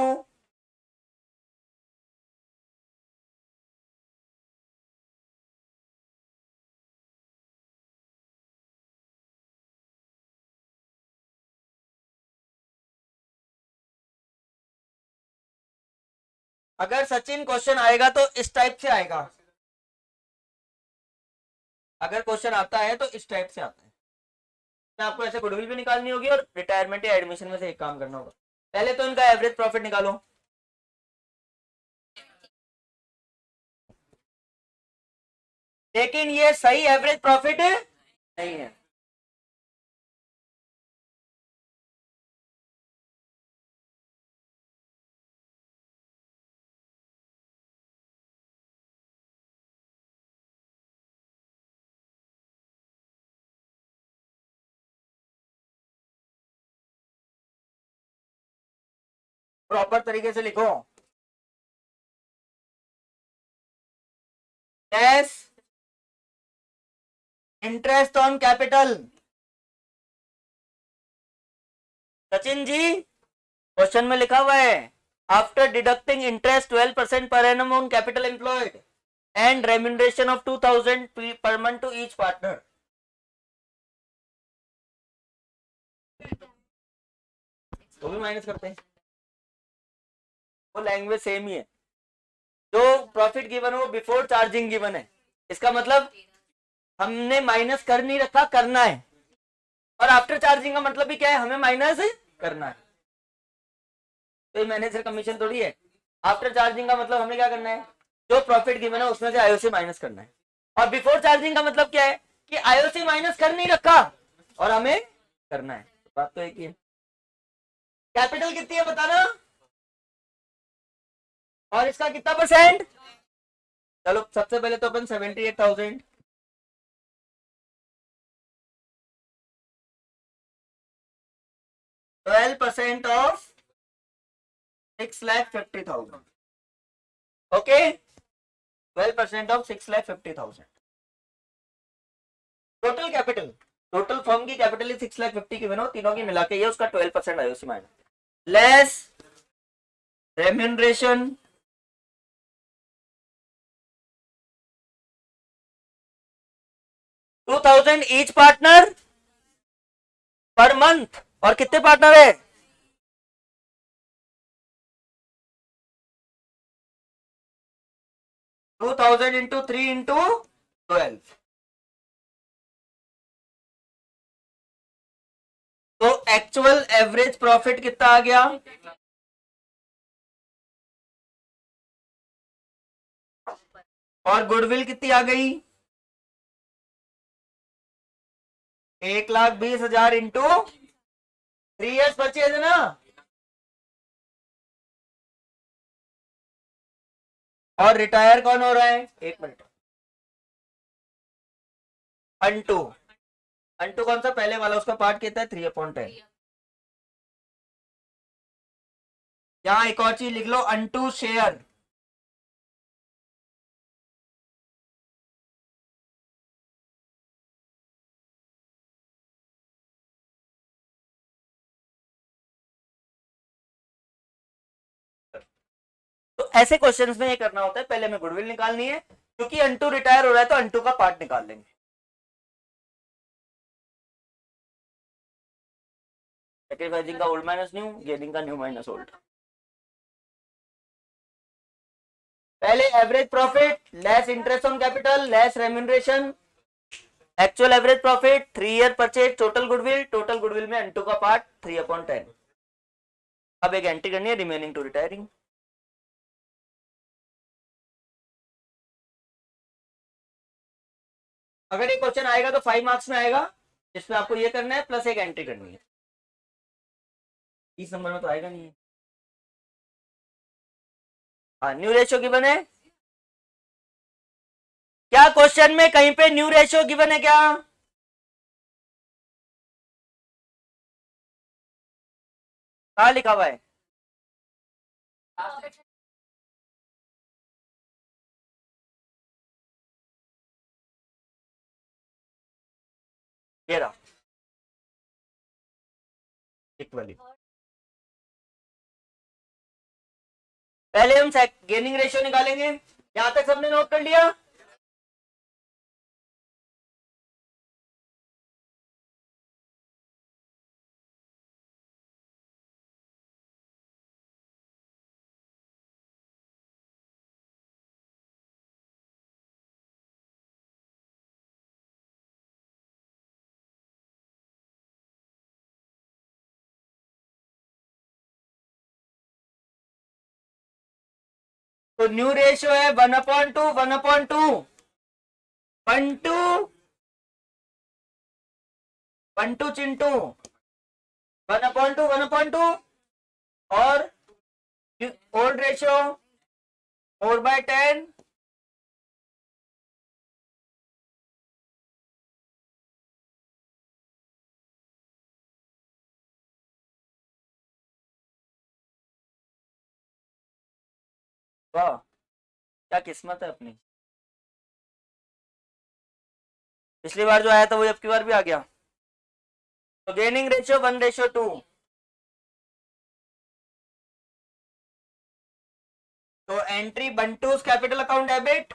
अगर सचिन क्वेश्चन आएगा तो इस टाइप से आएगा. अगर क्वेश्चन आता है तो इस टाइप से आता है. तो आपको ऐसे गुडविल भी निकालनी होगी और रिटायरमेंट या एडमिशन में से एक काम करना होगा. पहले तो इनका एवरेज प्रॉफिट निकालो. लेकिन ये सही एवरेज प्रॉफिट नहीं है. प्रॉपर तरीके से लिखो. Cash interest on capital. Sachin ji question में लिखा हुआ है after deducting interest 12% per annum on capital employed and remuneration of 2000 per month to each partner. वो भी माइनस करते हैं. वो लैंग्वेज सेम ही है. जो प्रॉफिट गिवन हो बिफोर चार्जिंग गिवन है. इसका मतलब हमने माइनस कर नहीं रखा, करना है. और आफ्टर चार्जिंग का मतलब भी क्या है, हमें माइनस करना है. तो मैनेजर कमीशन थोड़ी है. आफ्टर चार्जिंग का मतलब हमें क्या करना है, जो प्रॉफिट गिवन है उसमें से आईओसी माइनस करना है. और बिफोर चार्जिंग का मतलब क्या है कि आईओसी माइनस कर नहीं रखा और हमें करना है. बात तो एक ही है. कैपिटल कितनी है बताना और इसका कितना परसेंट. चलो सबसे पहले तो अपन 78,000 12% of 6,50,000. Okay 12% of 6,50,000. Total capital, total firm की कैपिटल 6,50,000 की बनो, तीनों की मिला के ये उसका 12% IOC minus less remuneration 2,000 each partner per month. और कितने पार्टनर है, 2,000 इंटू 3 इंटू 12. तो एक्चुअल एवरेज प्रॉफिट कितना आ गया, और गुडविल कितनी आ गई 1,20,000 इंटू 3 ईयर्स परचेज है ना. और रिटायर कौन हो रहा है, एक मिनट. अंटू, अंटू कौन सा पहले वाला, उसका पार्ट कितना है 3/10. यहां एक और चीज लिख लो, अंटू शेयर. तो ऐसे क्वेश्चंस में ये करना होता है, पहले हमें गुडविल निकालनी है क्योंकि अंटू रिटायर हो रहा है तो अंटू का पार्ट निकाल लेंगे. सेक्रीफाइसिंग का ओल्ड माइनस न्यू, गेनिंग का न्यू माइनस ओल्ड. पहले average profit less interest on capital less remuneration, actual average profit 3 year purchase, total goodwill में अंटू का पार्ट 3/10. अब एक एंट्री करनी है रिमेनिंग टू रिटायरिंग. अगर ये क्वेश्चन आएगा तो 5 मार्क्स में आएगा, जिसमें आपको ये करना है प्लस एक एंट्री करनी है. 30 नंबर में तो आएगा नहीं. हाँ न्यू रेशियो गिवन है क्या, क्वेश्चन में कहीं पे न्यू रेशियो गिवन है क्या, कहाँ लिखा हुआ है? ये रहा इक्वली। पहले हम गेनिंग रेशियो निकालेंगे। यहां तक सबने नोट कर लिया? तो न्यू रेशियो है 1/2, 1/2, 1/2, 1/2 चिंटू, 1/2, 1/2 और ओल्ड रेशियो 4/10, वाह क्या किस्मत है अपनी। पिछली बार जो आया था वो अब की बार भी आ गया। तो गेनिंग रेशियो 1/2। तो entry Bantu's capital account debit,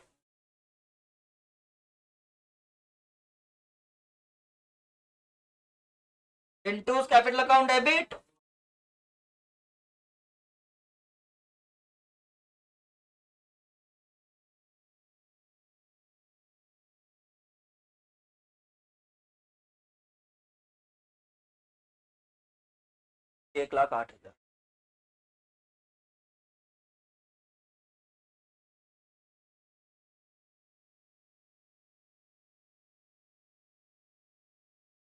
Chintu's capital account debit, $1,08,000।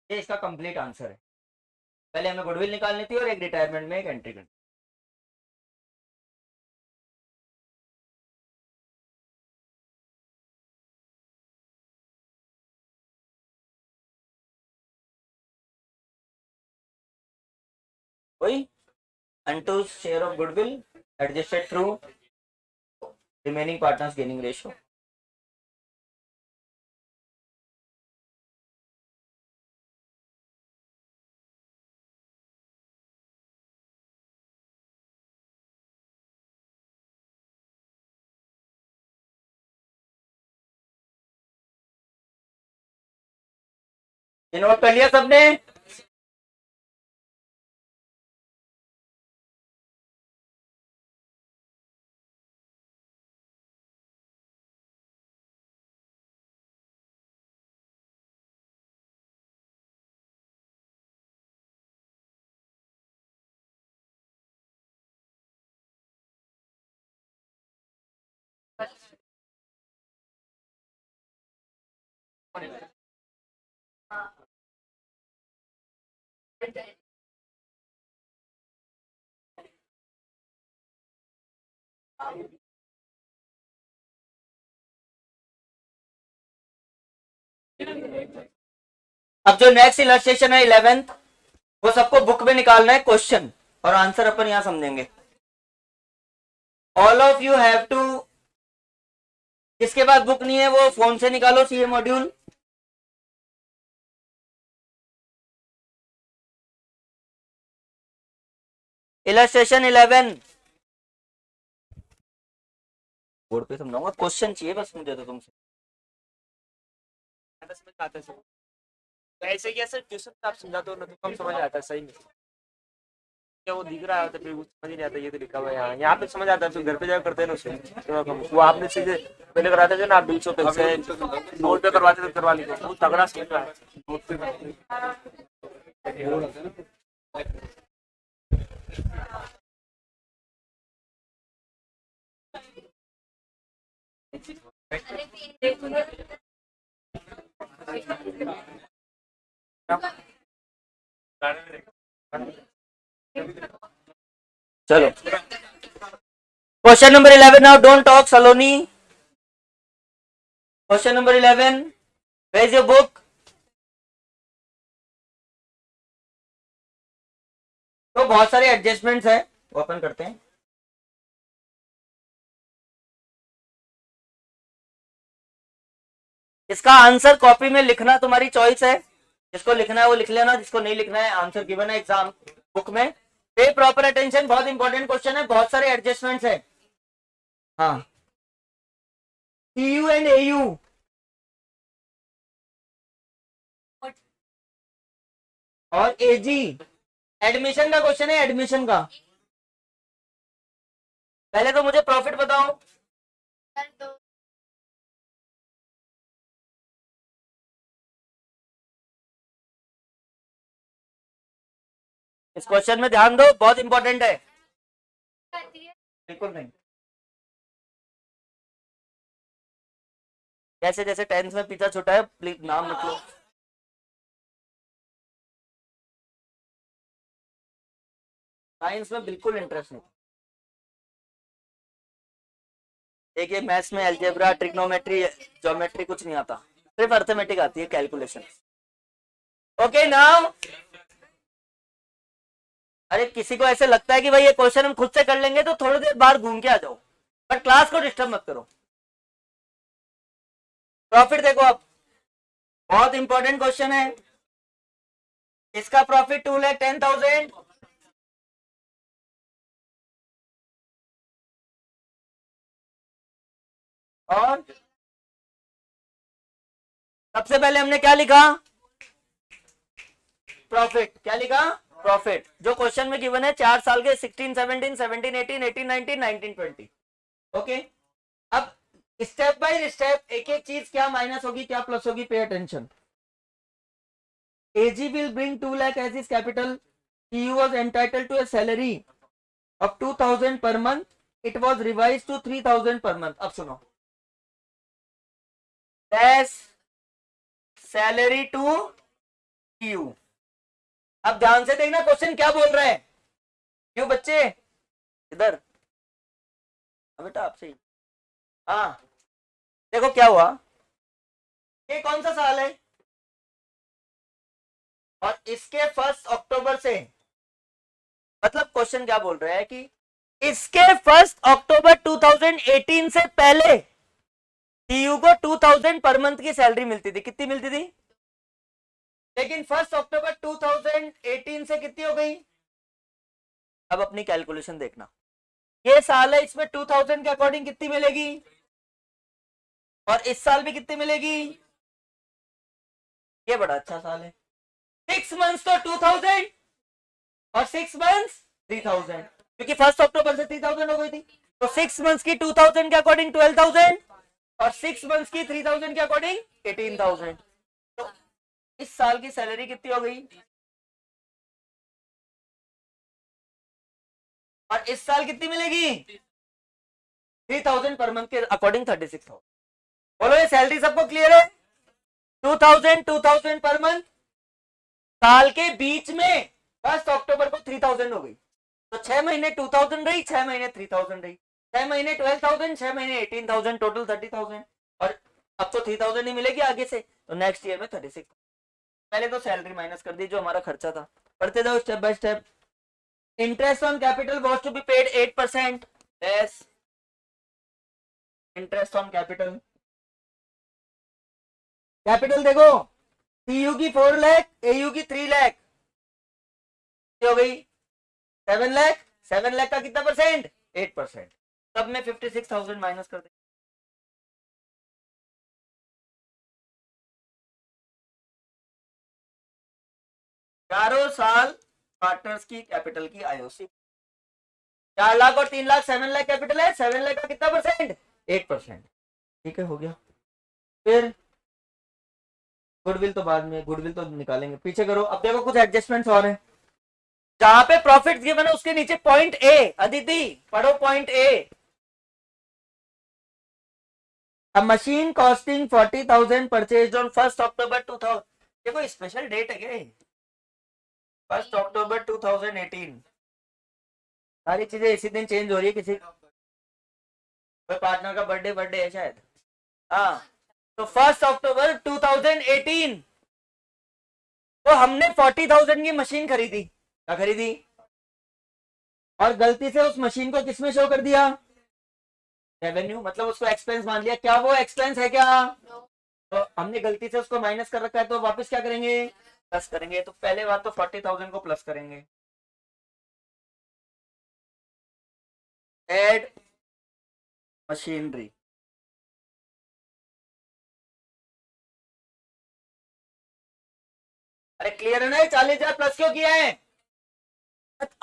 ये इसका कंप्लीट आंसर है। पहले हमें गुडविल निकालनी थी और एक रिटायरमेंट में एक एंट्री करनी। वही unto share of goodwill adjusted through remaining partners gaining ratio। Note कर लिया सबने? अब जो नेक्स्ट इलस्ट्रेशन है 11th, वो सबको बुक में निकालना है क्वेश्चन और आंसर अपन यहां समझेंगे। All of you have to, जिसके पास बुक नहीं है वो फोन से निकालो सीए मॉड्यूल। इलस्ट्रेशन 11 बोर्ड पे समझाऊंगा, क्वेश्चन चाहिए बस मुझे तो तुमसे। ऐसे कैसे ट्यूशन आप समझाते हो ना तो कम समझ आता है सही में। क्या वो दिख रहा है तो फिर समझ नहीं आता, ये तो लिखा हुआ है यहाँ पे समझ आता है, तो घर पे जाकर करते हैं ना उसे थोड़ा कम। वो आपने चीजें पहले कराते थे ना आप 200 पे नोट पे करवाते थे, करवा लीजिए वो तगड़ा सीख रहा है। चलो question number 11 now, don't talk Saloni. Question number 11, where is your book? तो बहुत सारे एडजस्टमेंट्स है, ओपन करते हैं। इसका आंसर कॉपी में लिखना तुम्हारी चॉइस है, जिसको लिखना है वो लिख लेना, जिसको नहीं लिखना है आंसर गिवन है एग्जाम बुक में। पे प्रॉपर अटेंशन, बहुत इंपॉर्टेंट क्वेश्चन है, बहुत सारे एडजस्टमेंट्स है। हाँ, टीयू एंड एयू, और एजी, एडमिशन का क्वेश्चन है, एडमिशन का। पहले तो मुझे प्रॉफिट बताओ। इस क्वेश्चन में ध्यान दो, बहुत इंपॉर्टेंट है। बिल्कुल नहीं, जैसे जैसे टेंथ में पीछा छुटा है, प्लीज नाम लिख लो। साइंस में बिल्कुल इंटरेस्ट नहीं। देखिए मैथ्स में अलजेब्रा, ट्रिग्नोमेट्री, ज्योमेट्री कुछ नहीं आता, सिर्फ अर्थमेटिक आती है, कैलकुलेशन। ओके नाउ, अरे किसी को ऐसे लगता है कि भाई ये क्वेश्चन हम खुद से कर लेंगे तो थोड़ी देर बाहर घूम के आ जाओ, पर क्लास को डिस्टर्ब मत करो। प्रॉफिट देखो अब, बहुत इंपॉर्टेंट क्वेश्चन है। इसका प्रॉफिट 2,10,000, और सबसे पहले हमने क्या लिखा, प्रॉफिट। क्या लिखा, प्रॉफिट। जो क्वेश्चन में गिवन है 4 साल के, 16, 17, 17, 18, 18, 19, 19, 20। ओके, अब स्टेप बाय स्टेप एक एक चीज क्या माइनस होगी क्या प्लस होगी, pay attention. AG will bring 2 lakh as his capital. He was entitled to a salary of 2,000 per month. It was revised to 3,000 per month. अब सुनो, as salary to you। अब ध्यान से देखना क्वेश्चन क्या बोल रहा है। क्यों बच्चे, इधर बेटा आपसे ही। हाँ देखो क्या हुआ, ये कौन सा साल है, और इसके 1 अक्टूबर से, मतलब क्वेश्चन क्या बोल रहा है कि इसके 1 अक्टूबर 2018 से पहले टीयू को 2,000 पर मंथ की सैलरी मिलती थी। कितनी मिलती थी, लेकिन 1 अक्टूबर 2018 से कितनी हो गई। अब अपनी कैलकुलेशन देखना, ये साल है, इसमें 2,000 के अकॉर्डिंग कितनी मिलेगी, और इस साल भी कितनी मिलेगी। ये बड़ा अच्छा साल है, 6 मंथ्स तो 2,000 और 6 मंथ्स 3,000, क्योंकि 1 अक्टूबर से 3,000 हो गई थी। तो 6 मंथ्स की 2,000 के अकॉर्डिंग 12,000, और 6 मंथ्स की 3,000 के अकॉर्डिंग 18,000। तो इस साल की सैलरी कितनी हो गई, और इस साल कितनी मिलेगी 3,000 पर मंथ के अकॉर्डिंग 36,000। बोलो ये सैलरी सबको क्लियर है, 2,000 2,000 पर मंथ, साल के बीच में 1 अक्टूबर को 3,000 हो गई, तो 6 महीने 2,000 रही, 6 महीने 3,000 रही, 6 महीने 12,000, 6 महीने 18,000, टोटल 30,000। और अब तो 3,000 ही मिलेगी आगे से, तो नेक्स्ट ईयर में 36। पहले तो सैलरी माइनस कर दी जो हमारा खर्चा था, पढ़ते जाओ step by step. Interest on capital was to be paid 8%, less interest on capital. Capital देखो, टीयू की 4 लाख, एयू की 3 लाख हो गई 7 लाख। 7 लाख का कितना परसेंट, 8%। सब में 56,000 माइनस कर दे। चारों साल पार्टनर्स की कैपिटल की आईओसी 4 लाख और 3 लाख, 7 लाख कैपिटल है, 7 लाख का कितना परसेंट, 8%। ठीक है, हो गया। फिर गुडविल तो बाद में, गुडविल तो निकालेंगे, पीछे करो। अब देखो कुछ एडजस्टमेंट्स और हैं, जहां पे प्रॉफिट गिवन है उसके नीचे पॉइंट ए, अदिति पढ़ो point A. A machine costing 40,000 purchased on 1 October 2000। देखो स्पेशल डेट है क्या, 1 अक्टूबर 2018। सारी चीजें इसी दिन चेंज हो रही है, किसी कोई पार्टनर का बर्थडे बर्थडे है शायद। हाँ, तो 1 अक्टूबर 2018 तो हमने 40,000 की मशीन खरीदी। क्या खरीदी, और गलती से उस मशीन को किसमें शो कर दिया, रेवेन्यू, मतलब उसको एक्सपेंस मान लिया, क्या वो एक्सपेंस है क्या, तो हमने गलती से उसको माइनस कर रखा है, तो वापस क्या करेंगे, प्लस करेंगे। तो पहले बात तो 40,000 को प्लस करेंगे, एड मशीनरी, अरे क्लियर है ना, 40,000 प्लस क्यों किया है,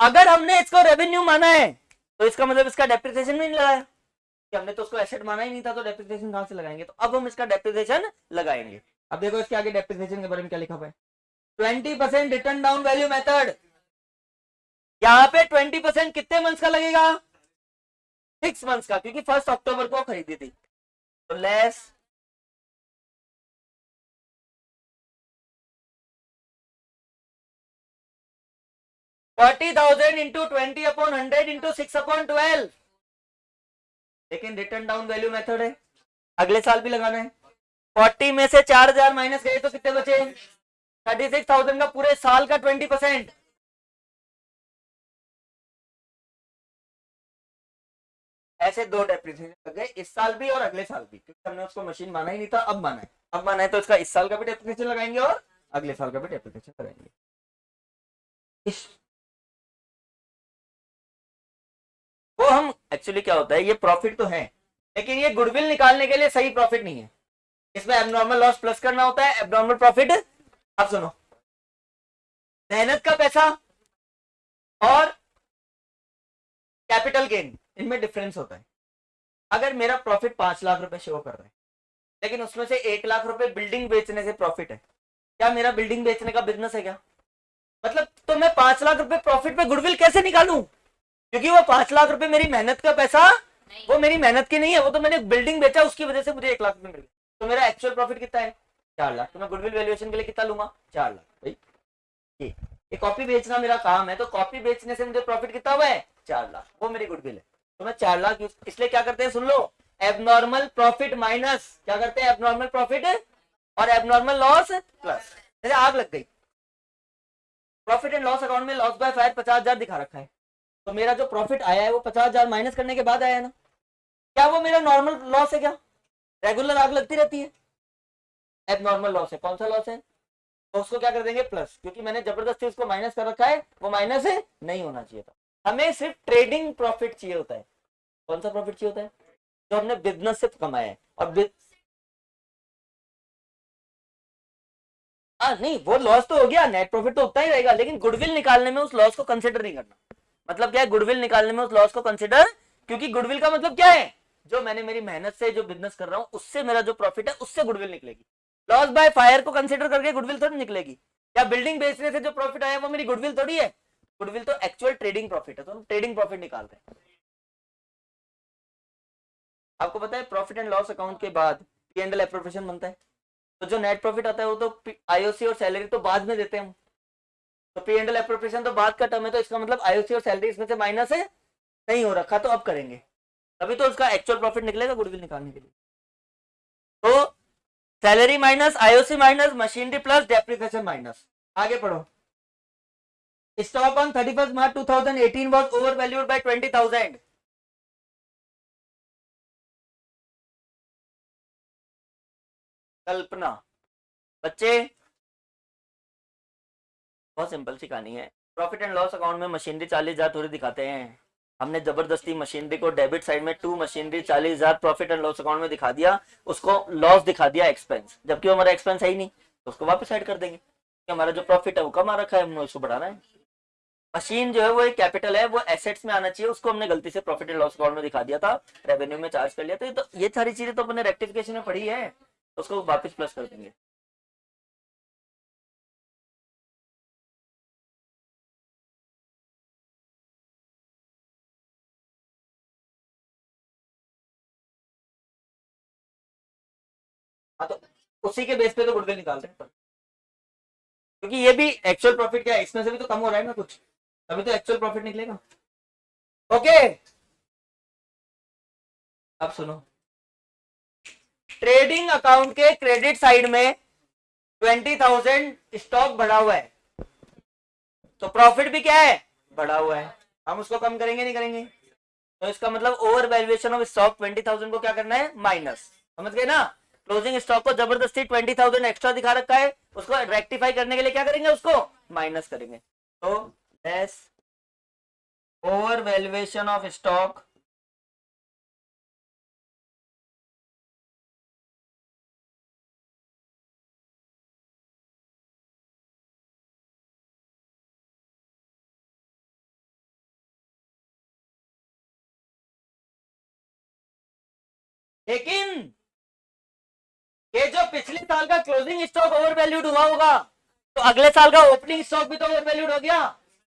अगर हमने इसको रेवेन्यू माना है तो इसका मतलब इसका डेप्रिसिएशन भी नहीं लगाया, कि हमने तो उसको एसेट माना ही नहीं था, तो डेप्रिसिएशन कहां से लगाएंगे, तो अब हम इसका डेप्रिसिएशन लगाएंगे। अब देखो इसके आगे डेप्रिसिएशन के बारे में क्या लिखा हुआ है, 20% रिटर्न डाउन वैल्यू मेथड, यहाँ पे 20% कितने मंथ्स का लगेगा, 6 मंथ्स का, क्योंकि 1 अक्टूबर को खरीदी थी, तो लेस 40,000 इंटू 20/100 इंटू 6/12, लेकिन रिटर्न डाउन वैल्यू मेथड है, अगले साल भी लगाना है। 40 में से 4,000 माइनस गए तो कितने बचे, 36,000 का पूरे साल का 20%, ऐसे दो डेप्रिसिएशन लग गए, इस साल भी और अगले साल भी, क्योंकि हमने उसको मशीन माना ही नहीं था, अब माना है, अब माना है तो इसका इस साल का भी डेप्रिसिएशन लगाएंगे और अगले साल का भी डेप्रिसिएशन लगाएंगे। इस वो हम एक्चुअली क्या होता है, ये प्रॉफिट तो है, लेकिन ये गुडविल निकालने के लिए सही प्रॉफिट नहीं है, इसमें एबनॉर्मल लॉस प्लस करना होता है, एबनॉर्मल प्रॉफिट। अब सुनो, मेहनत का पैसा और कैपिटल गेन, इनमें डिफरेंस होता है। अगर मेरा प्रॉफिट 5 लाख रुपए शो कर रहा है, लेकिन उसमें से 1 लाख रुपए बिल्डिंग बेचने से प्रॉफिट है, क्या मेरा बिल्डिंग बेचने का बिजनेस है क्या, मतलब तो मैं 5 लाख रुपए प्रॉफिट पे गुडविल कैसे निकालूं, क्योंकि वो 5 लाख रुपए मेरी मेहनत का पैसा, वो मेरी मेहनत की नहीं है, वो तो मैंने बिल्डिंग बेचा, उसकी वजह से मुझे 1 लाख रुपए मिल गए, तो मेरा एक्चुअल प्रॉफिट कितना है, 4 लाख, तो मैं गुडविल वैल्यूएशन के लिए कितना लूंगा, 4 लाख। भाई ये कॉपी बेचना मेरा काम है, तो कॉपी बेचने से मुझे प्रॉफिट कितना हुआ है, 4 लाख, वो मेरी गुडविल है, तो मैं 4 लाख इसलिए क्या करते हैं, सुन लो, एबनॉर्मल प्रॉफिट माइनस क्या करते हैं, एबनॉर्मल प्रॉफिट और एबनॉर्मल लॉस प्लस। जैसे आग लग गई, प्रॉफिट एंड लॉस अकाउंट में लॉस बाय फायर 50,000 दिखा रखा है, तो मेरा जो प्रॉफिट आया है वो 50,000 माइनस करने के बाद आया है ना, क्या वो मेरा नॉर्मल लॉस है क्या, रेगुलर आग लगती रहती है, एबनॉर्मल लॉस है, कौन सा लॉस है, तो उसको क्या कर देंगे प्लस, क्योंकि मैंने जबरदस्ती उसको माइनस कर रखा है, वो माइनस नहीं होना चाहिए था, हमें सिर्फ ट्रेडिंग प्रॉफिट चाहिए होता है, कौन सा प्रॉफिट चाहिए होता है, जो हमने बिजनेस से कमाया है, और नहीं वो लॉस तो हो गया, नेट प्रॉफिट तो उतना ही रहेगा, लेकिन गुडविल निकालने में उस लॉस को कंसिडर नहीं करना, मतलब क्या है, गुडविल निकालने में उस लॉस को कंसिडर, क्योंकि गुडविल का मतलब क्या है, जो मैंने मेरी मेहनत से जो बिजनेस कर रहा हूं उससे मेरा जो प्रॉफिट है उससे गुडविल निकलेगी, लॉस बाय फायर को कंसिडर करके गुडविल थोड़ी निकलेगी, या बिल्डिंग बेचने से जो प्रॉफिट आया वो मेरी गुडविल थोड़ी है, गुडविल तो एक्चुअल ट्रेडिंग प्रॉफिट है, तो हम ट्रेडिंग प्रॉफिट निकालते हैं। आपको पता है प्रॉफिट एंड लॉस अकाउंट के बाद पी एंड एल एप्रोप्रिएशन बनता है, तो जो नेट प्रॉफिट आता है वो तो आईओसी और सैलरी तो बाद में देते हैं हम, तो पी एंड एल एप्रोप्रिएशन तो बाद का टर्म है, तो इसका मतलब आईओसी और सैलरी इसमें से माइनस है, नहीं हो रखा, तो अब करेंगे, तभी तो उसका एक्चुअल प्रॉफिट निकलेगा गुडविल निकालने के लिए। तो salary minus, IOC minus, machinery plus, depreciation minus, आगे पढ़ो। Stock on 31 March 2018 was overvalued by 20,000, Kalpana, बच्चे बहुत सिंपल सी कहानी है, प्रॉफिट एंड लॉस अकाउंट में मशीनरी 40,000 थोड़ी दिखाते हैं, हमने जबरदस्ती मशीनरी को डेबिट साइड में to machinery 40,000 profit and loss account में दिखा दिया, उसको लॉस दिखा दिया एक्सपेंस, जबकि वो हमारा एक्सपेंस है ही नहीं, तो उसको वापस ऐड कर देंगे, कि हमारा जो प्रॉफिट है वो कम आ रखा है, हमने उसको बढ़ाना है। मशीन जो है वो एक कैपिटल है, वो एसेट्स में आना चाहिए, उसको हमने गलती से प्रॉफिट एंड लॉस अकाउंट में दिखा दिया था, रेवेन्यू में चार्ज कर लिया, तो ये सारी चीजें तो अपने रेक्टिफिकेशन में पड़ी है, तो उसको वापस प्लस कर देंगे। हाँ, तो उसी के बेस पे तो गुडविल निकालते हैं, क्योंकि ये भी एक्चुअल प्रॉफिट क्या है, इसमें से भी तो कम हो रहा है ना कुछ, तभी तो एक्चुअल प्रॉफिट निकलेगा। ओके, अब सुनो, ट्रेडिंग अकाउंट के क्रेडिट साइड में 20,000 स्टॉक बढ़ा हुआ है, तो प्रॉफिट भी क्या है, बढ़ा हुआ है। हम उसको कम करेंगे नहीं करेंगे? तो इसका मतलब ओवर वैल्यूएशन ऑफ स्टॉक 20,000 को क्या करना है? माइनस। समझ गए ना? क्लोजिंग स्टॉक को जबरदस्ती 20,000 एक्स्ट्रा दिखा रखा है, उसको रेक्टिफाई करने के लिए क्या करेंगे? उसको माइनस करेंगे। तो less over valuation of stock लेकिन ये जो पिछले साल का क्लोजिंग स्टॉक ओवर वैल्यूड हुआ होगा, तो अगले साल का ओपनिंग स्टॉक भी तो ओवर वैल्यूड हो गया।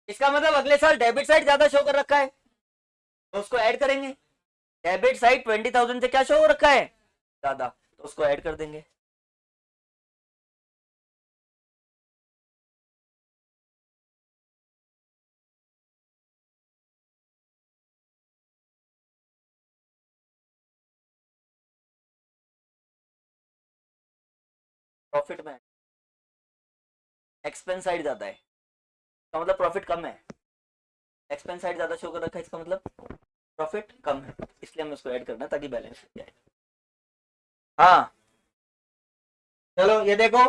इसका मतलब अगले साल डेबिट साइड ज्यादा शो कर रखा है, तो उसको ऐड करेंगे। डेबिट साइड 20,000 से क्या शो हो रखा है? ज्यादा, तो उसको ऐड कर देंगे। प्रॉफिट में एक्सपेंस साइड ज्यादा है, इसका मतलब प्रॉफिट कम है। एक्सपेंस साइड ज्यादा शो कर रखा है, इसका मतलब प्रॉफिट कम है, इसलिए हमें उसको ऐड करना है ताकि बैलेंस हो जाए। हाँ चलो ये देखो,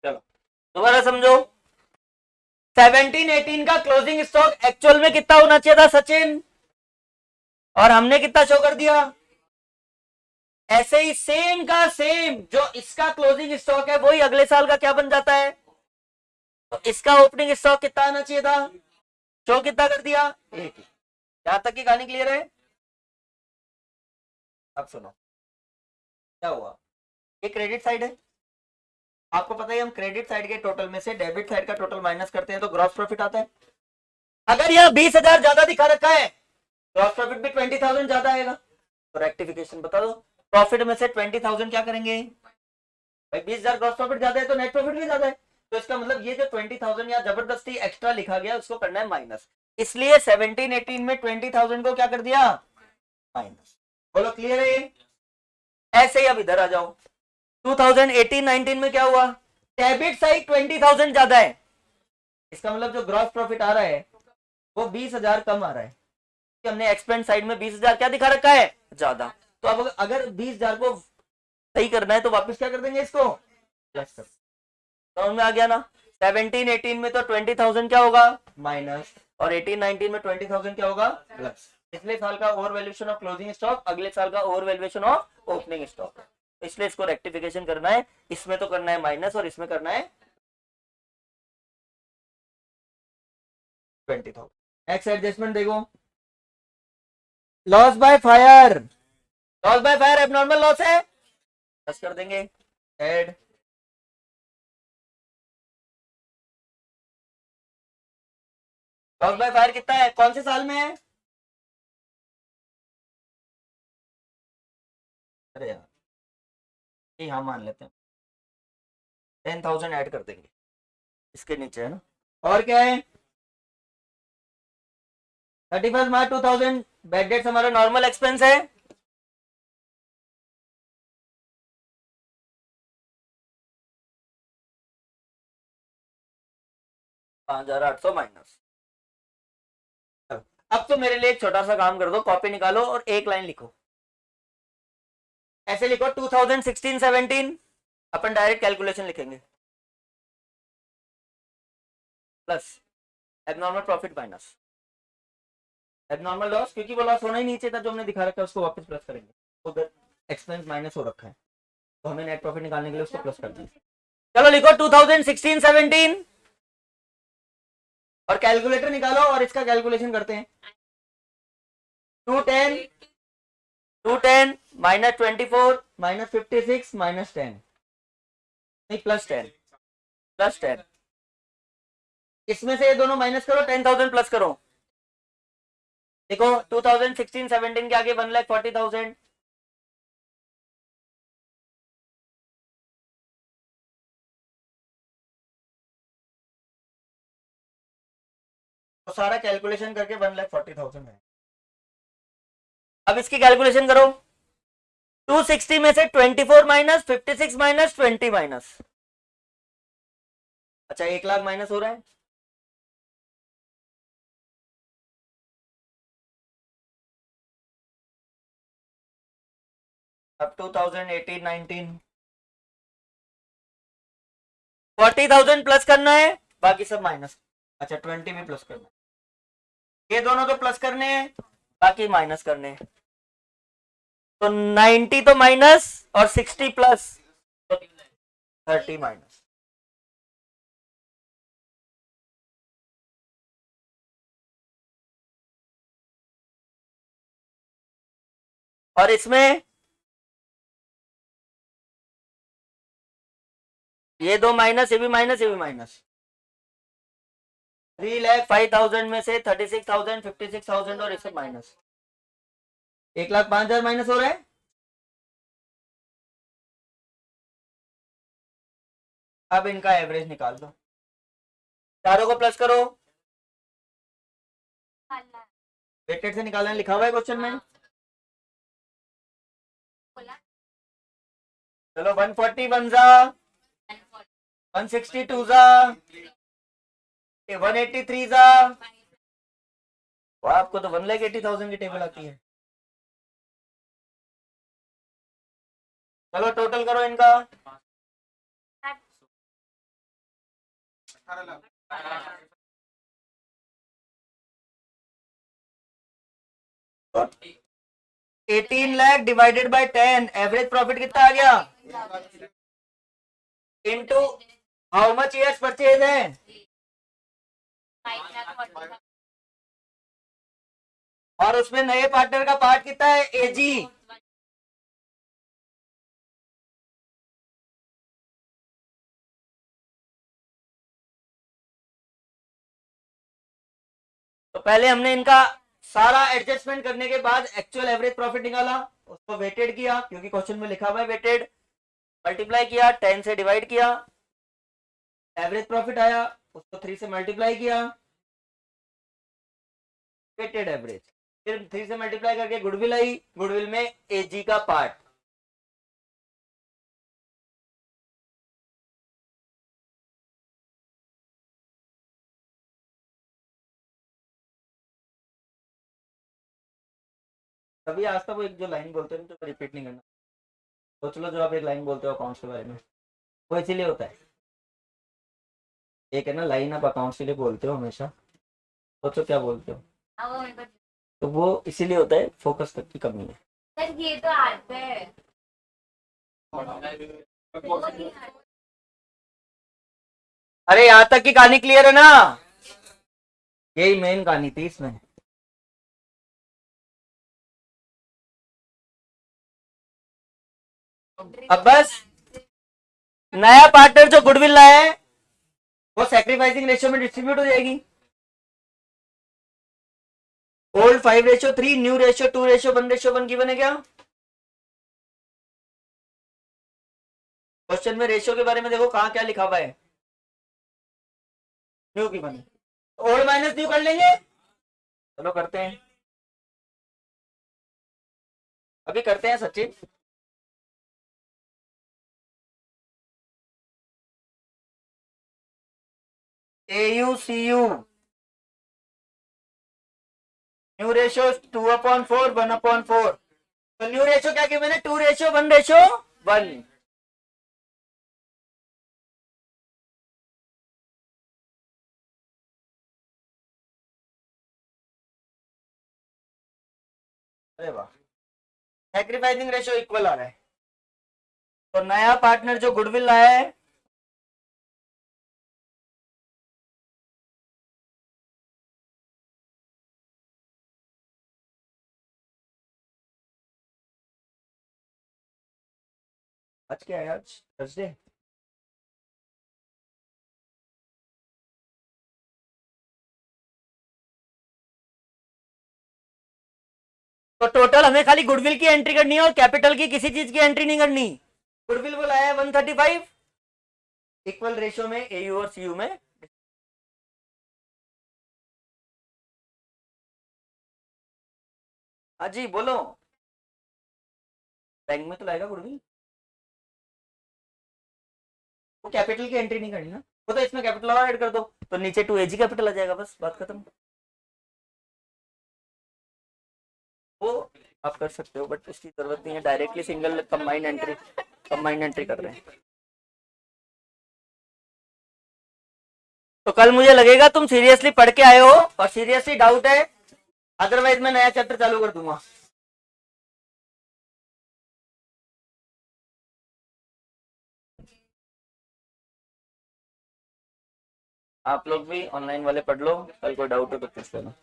चलो दोबारा समझो। 17-18 का क्लोजिंग स्टॉक एक्चुअल में कितना होना चाहिए था सचिन, और हमने कितना शो कर दिया? ऐसे ही सेम का सेम जो इसका क्लोजिंग स्टॉक है वही अगले साल का क्या बन जाता है? तो इसका ओपनिंग स्टॉक कितना आना चाहिए था? शो कितना कर दिया? 1। यहां तक की कहानी क्लियर है? अब सुनो क्या हुआ। ये क्रेडिट साइड है, आपको पता है हम क्रेडिट साइड के टोटल में से डेबिट साइड का टोटल माइनस करते हैं तो ग्रॉस प्रॉफिट आता है। अगर यह 20,000 ज्यादा दिखा रखा है, ग्रॉस प्रॉफिट भी 20,000 ज्यादा आएगा। तो रेक्टिफिकेशन बता दो, प्रॉफिट में से 20,000 क्या करेंगे? भाई 20,000 ग्रॉस प्रॉफिट ज्यादा है तो नेट प्रॉफिट भी ज्यादा है, तो इसका मतलब ये जो 20,000 या जबरदस्ती एक्स्ट्रा लिखा गया उसको करना है माइनस। इसलिए 17-18 में 20,000 को क्या कर दिया? माइनस। बोलो क्लियर है ये? ऐसे ही अब इधर आ जाओ, 2018-19 में क्या हुआ? डेबिट साइड 20,000 ज्यादा है, इसका मतलब जो ग्रॉस प्रॉफिट आ रहा है वो 20,000 कम आ रहा है, कि हमने एक्सपेंस साइड में 20,000 क्या दिखा रखा है? ज्यादा। तो अब अगर 20,000 को सही करना है तो वापस क्या कर देंगे? इसको प्लस कर। समझ में आ गया ना? 17-18 में तो 20,000 क्या होगा? माइनस, और 18-19 में 20,000 क्या होगा? प्लस। पिछले साल का over valuation of closing stock अगले साल का over valuation of opening stock, इसलिए इसको रेक्टिफिकेशन करना है। इसमें तो करना है माइनस और इसमें करना है 20,000। एक्स एडजस्टमेंट देखो, loss by fire, loss by fire abnormal loss है, प्लस कर देंगे ऐड। लॉस बाय फायर कितना है, कौन से साल में है? अरे यार ये हाँ मान लेते हैं, 10,000 ऐड कर देंगे इसके नीचे, है ना? और क्या है? 31 मार्च 2000 बैड डेट्स हमारा नॉर्मल एक्सपेंस है, $5,800 माइनस। अब तो मेरे लिए एक छोटा सा काम कर दो, कॉपी निकालो और एक लाइन लिखो। ऐसे लिखो 2016-17, अपन डायरेक्ट कैलकुलेशन लिखेंगे, plus abnormal profit minus abnormal loss, क्योंकि वो लॉस होना ही नहीं चाहिए था जो हमने दिखा रखा है, उसको वापस प्लस करेंगे। तो उधर एक्सपेंस माइनस हो रखा है तो हमें नेट प्रॉफिट निकालने के लिए उसको प्लस कर देंगे। चलो लिखो 2016-17 और कैलकुलेटर निकालो और इसका कैलकुलेशन करते हैं। 210 210 माइनस 24 माइनस 56 माइनस 10 नहीं प्लस 10 इसमें से ये दोनों माइनस करो 10,000 प्लस करो देखो 2016-17 के आगे 1,40,000 तो सारा कैलकुलेशन करके 1,40,000 है। अब इसकी कैलकुलेशन करो 260 में से 24 माइनस 56 माइनस 20 माइनस अच्छा 1,00,000 माइनस हो रहा है अब 2018-19 40,000 प्लस करना है बाकी सब माइनस अच्छा 20 भी प्लस करना है ये दोनों तो प्लस करने हैं बाकी माइनस करने हैं तो 90 तो माइनस और 60 प्लस तो 30 माइनस और इसमें ये दो माइनस ये भी माइनस ये भी माइनस 3,05,000 में से 36,000 56,000 और इससे माइनस 1,05,000 माइनस हो रहा है अब इनका एवरेज निकाल दो चारों को प्लस करो वेटेड से निकालना लिखा हुआ है क्वेश्चन में चलो 141 जा 162 जा 183 जा आपको तो 1,80,000 की टेबल आती है चलो टोटल करो इनका 18 lakh divided by 10 average profit कितना आ गया into how much years purchase है और उसमें नए पार्टनर का पार्ट कितना है एजी तो पहले हमने इनका सारा एडजस्टमेंट करने के बाद एक्चुअल एवरेज प्रॉफिट निकाला उसको वेटेड किया क्योंकि क्वेश्चन में लिखा हुआ है वेटेड मल्टीप्लाई किया 10 से डिवाइड किया एवरेज प्रॉफिट आया उसको 3 से मल्टीप्लाई किया वेटेड एवरेज फिर 3 से मल्टीप्लाई करके गुडविल आई गुडविल में एजी का पार्ट तभी आज तक वो एक जो लाइन बोलते हैं तो रिपीट नहीं करना सोच लो जो आप एक लाइन बोलते हो अकाउंट्स के बारे में वो इसीलिए होता है एक है ना लाइन आप अकाउंट्स के लिए बोलते हो हमेशा सोचो क्या बोलते हो तो वो इसीलिए होता है फोकस की कमी है सर ये तो आता है अरे यहाँ तक की कहानी क्लियर है ना यही मेन कहानी थी इसमें अब बस नया पार्टनर जो गुडविल लाया है वो सैक्रिफाइसिंग रेशियो में डिस्ट्रीब्यूट हो जाएगी ओल्ड 5:3 न्यू रेशियो 2:1:1 गिवन है क्या क्वेश्चन में रेशियो के बारे में देखो कहां क्या लिखा हुआ है न्यू गिवन है ओल्ड माइनस न्यू कर लेंगे चलो करते हैं अभी करते हैं सचिन AUCU न्यू रेशियो 2/4 1/4 तो न्यू रेशियो क्या गिवन है 2:1:1 अरे वाह सैक्रिफाइसिंग रेशियो इक्वल आ रहा है तो नया पार्टनर जो गुडविल लाया है आज क्या है? आज थर्सडे। तो टोटल हमें खाली गुडविल की एंट्री करनी है और कैपिटल की किसी चीज की एंट्री नहीं करनी। गुडविल बोला है 135 इक्वल रेशियो में एयू और सीयू में। हाँ जी बोलो। बैंक में तो लाएगा गुडविल, वो कैपिटल की एंट्री नहीं करनी ना, वो तो इसमें कैपिटल और ऐड कर दो तो नीचे 2AG कैपिटल आ जाएगा, बस बात खत्म। वो आप कर सकते हो बट उसकी जरूरत नहीं है, डायरेक्टली सिंगल कंबाइंड एंट्री कर रहे हैं। तो कल मुझे लगेगा तुम सीरियसली पढ़ के आए हो और सीरियसली डाउट है, अदरवाइज मैं नया चैप्टर चालू कर दूंगा। आप लोग भी ऑनलाइन वाले पढ़ लो, कल कोई डाउट हो तो पूछ लेना।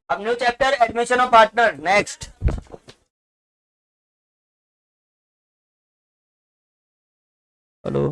अब new chapter admission of partner next. Hello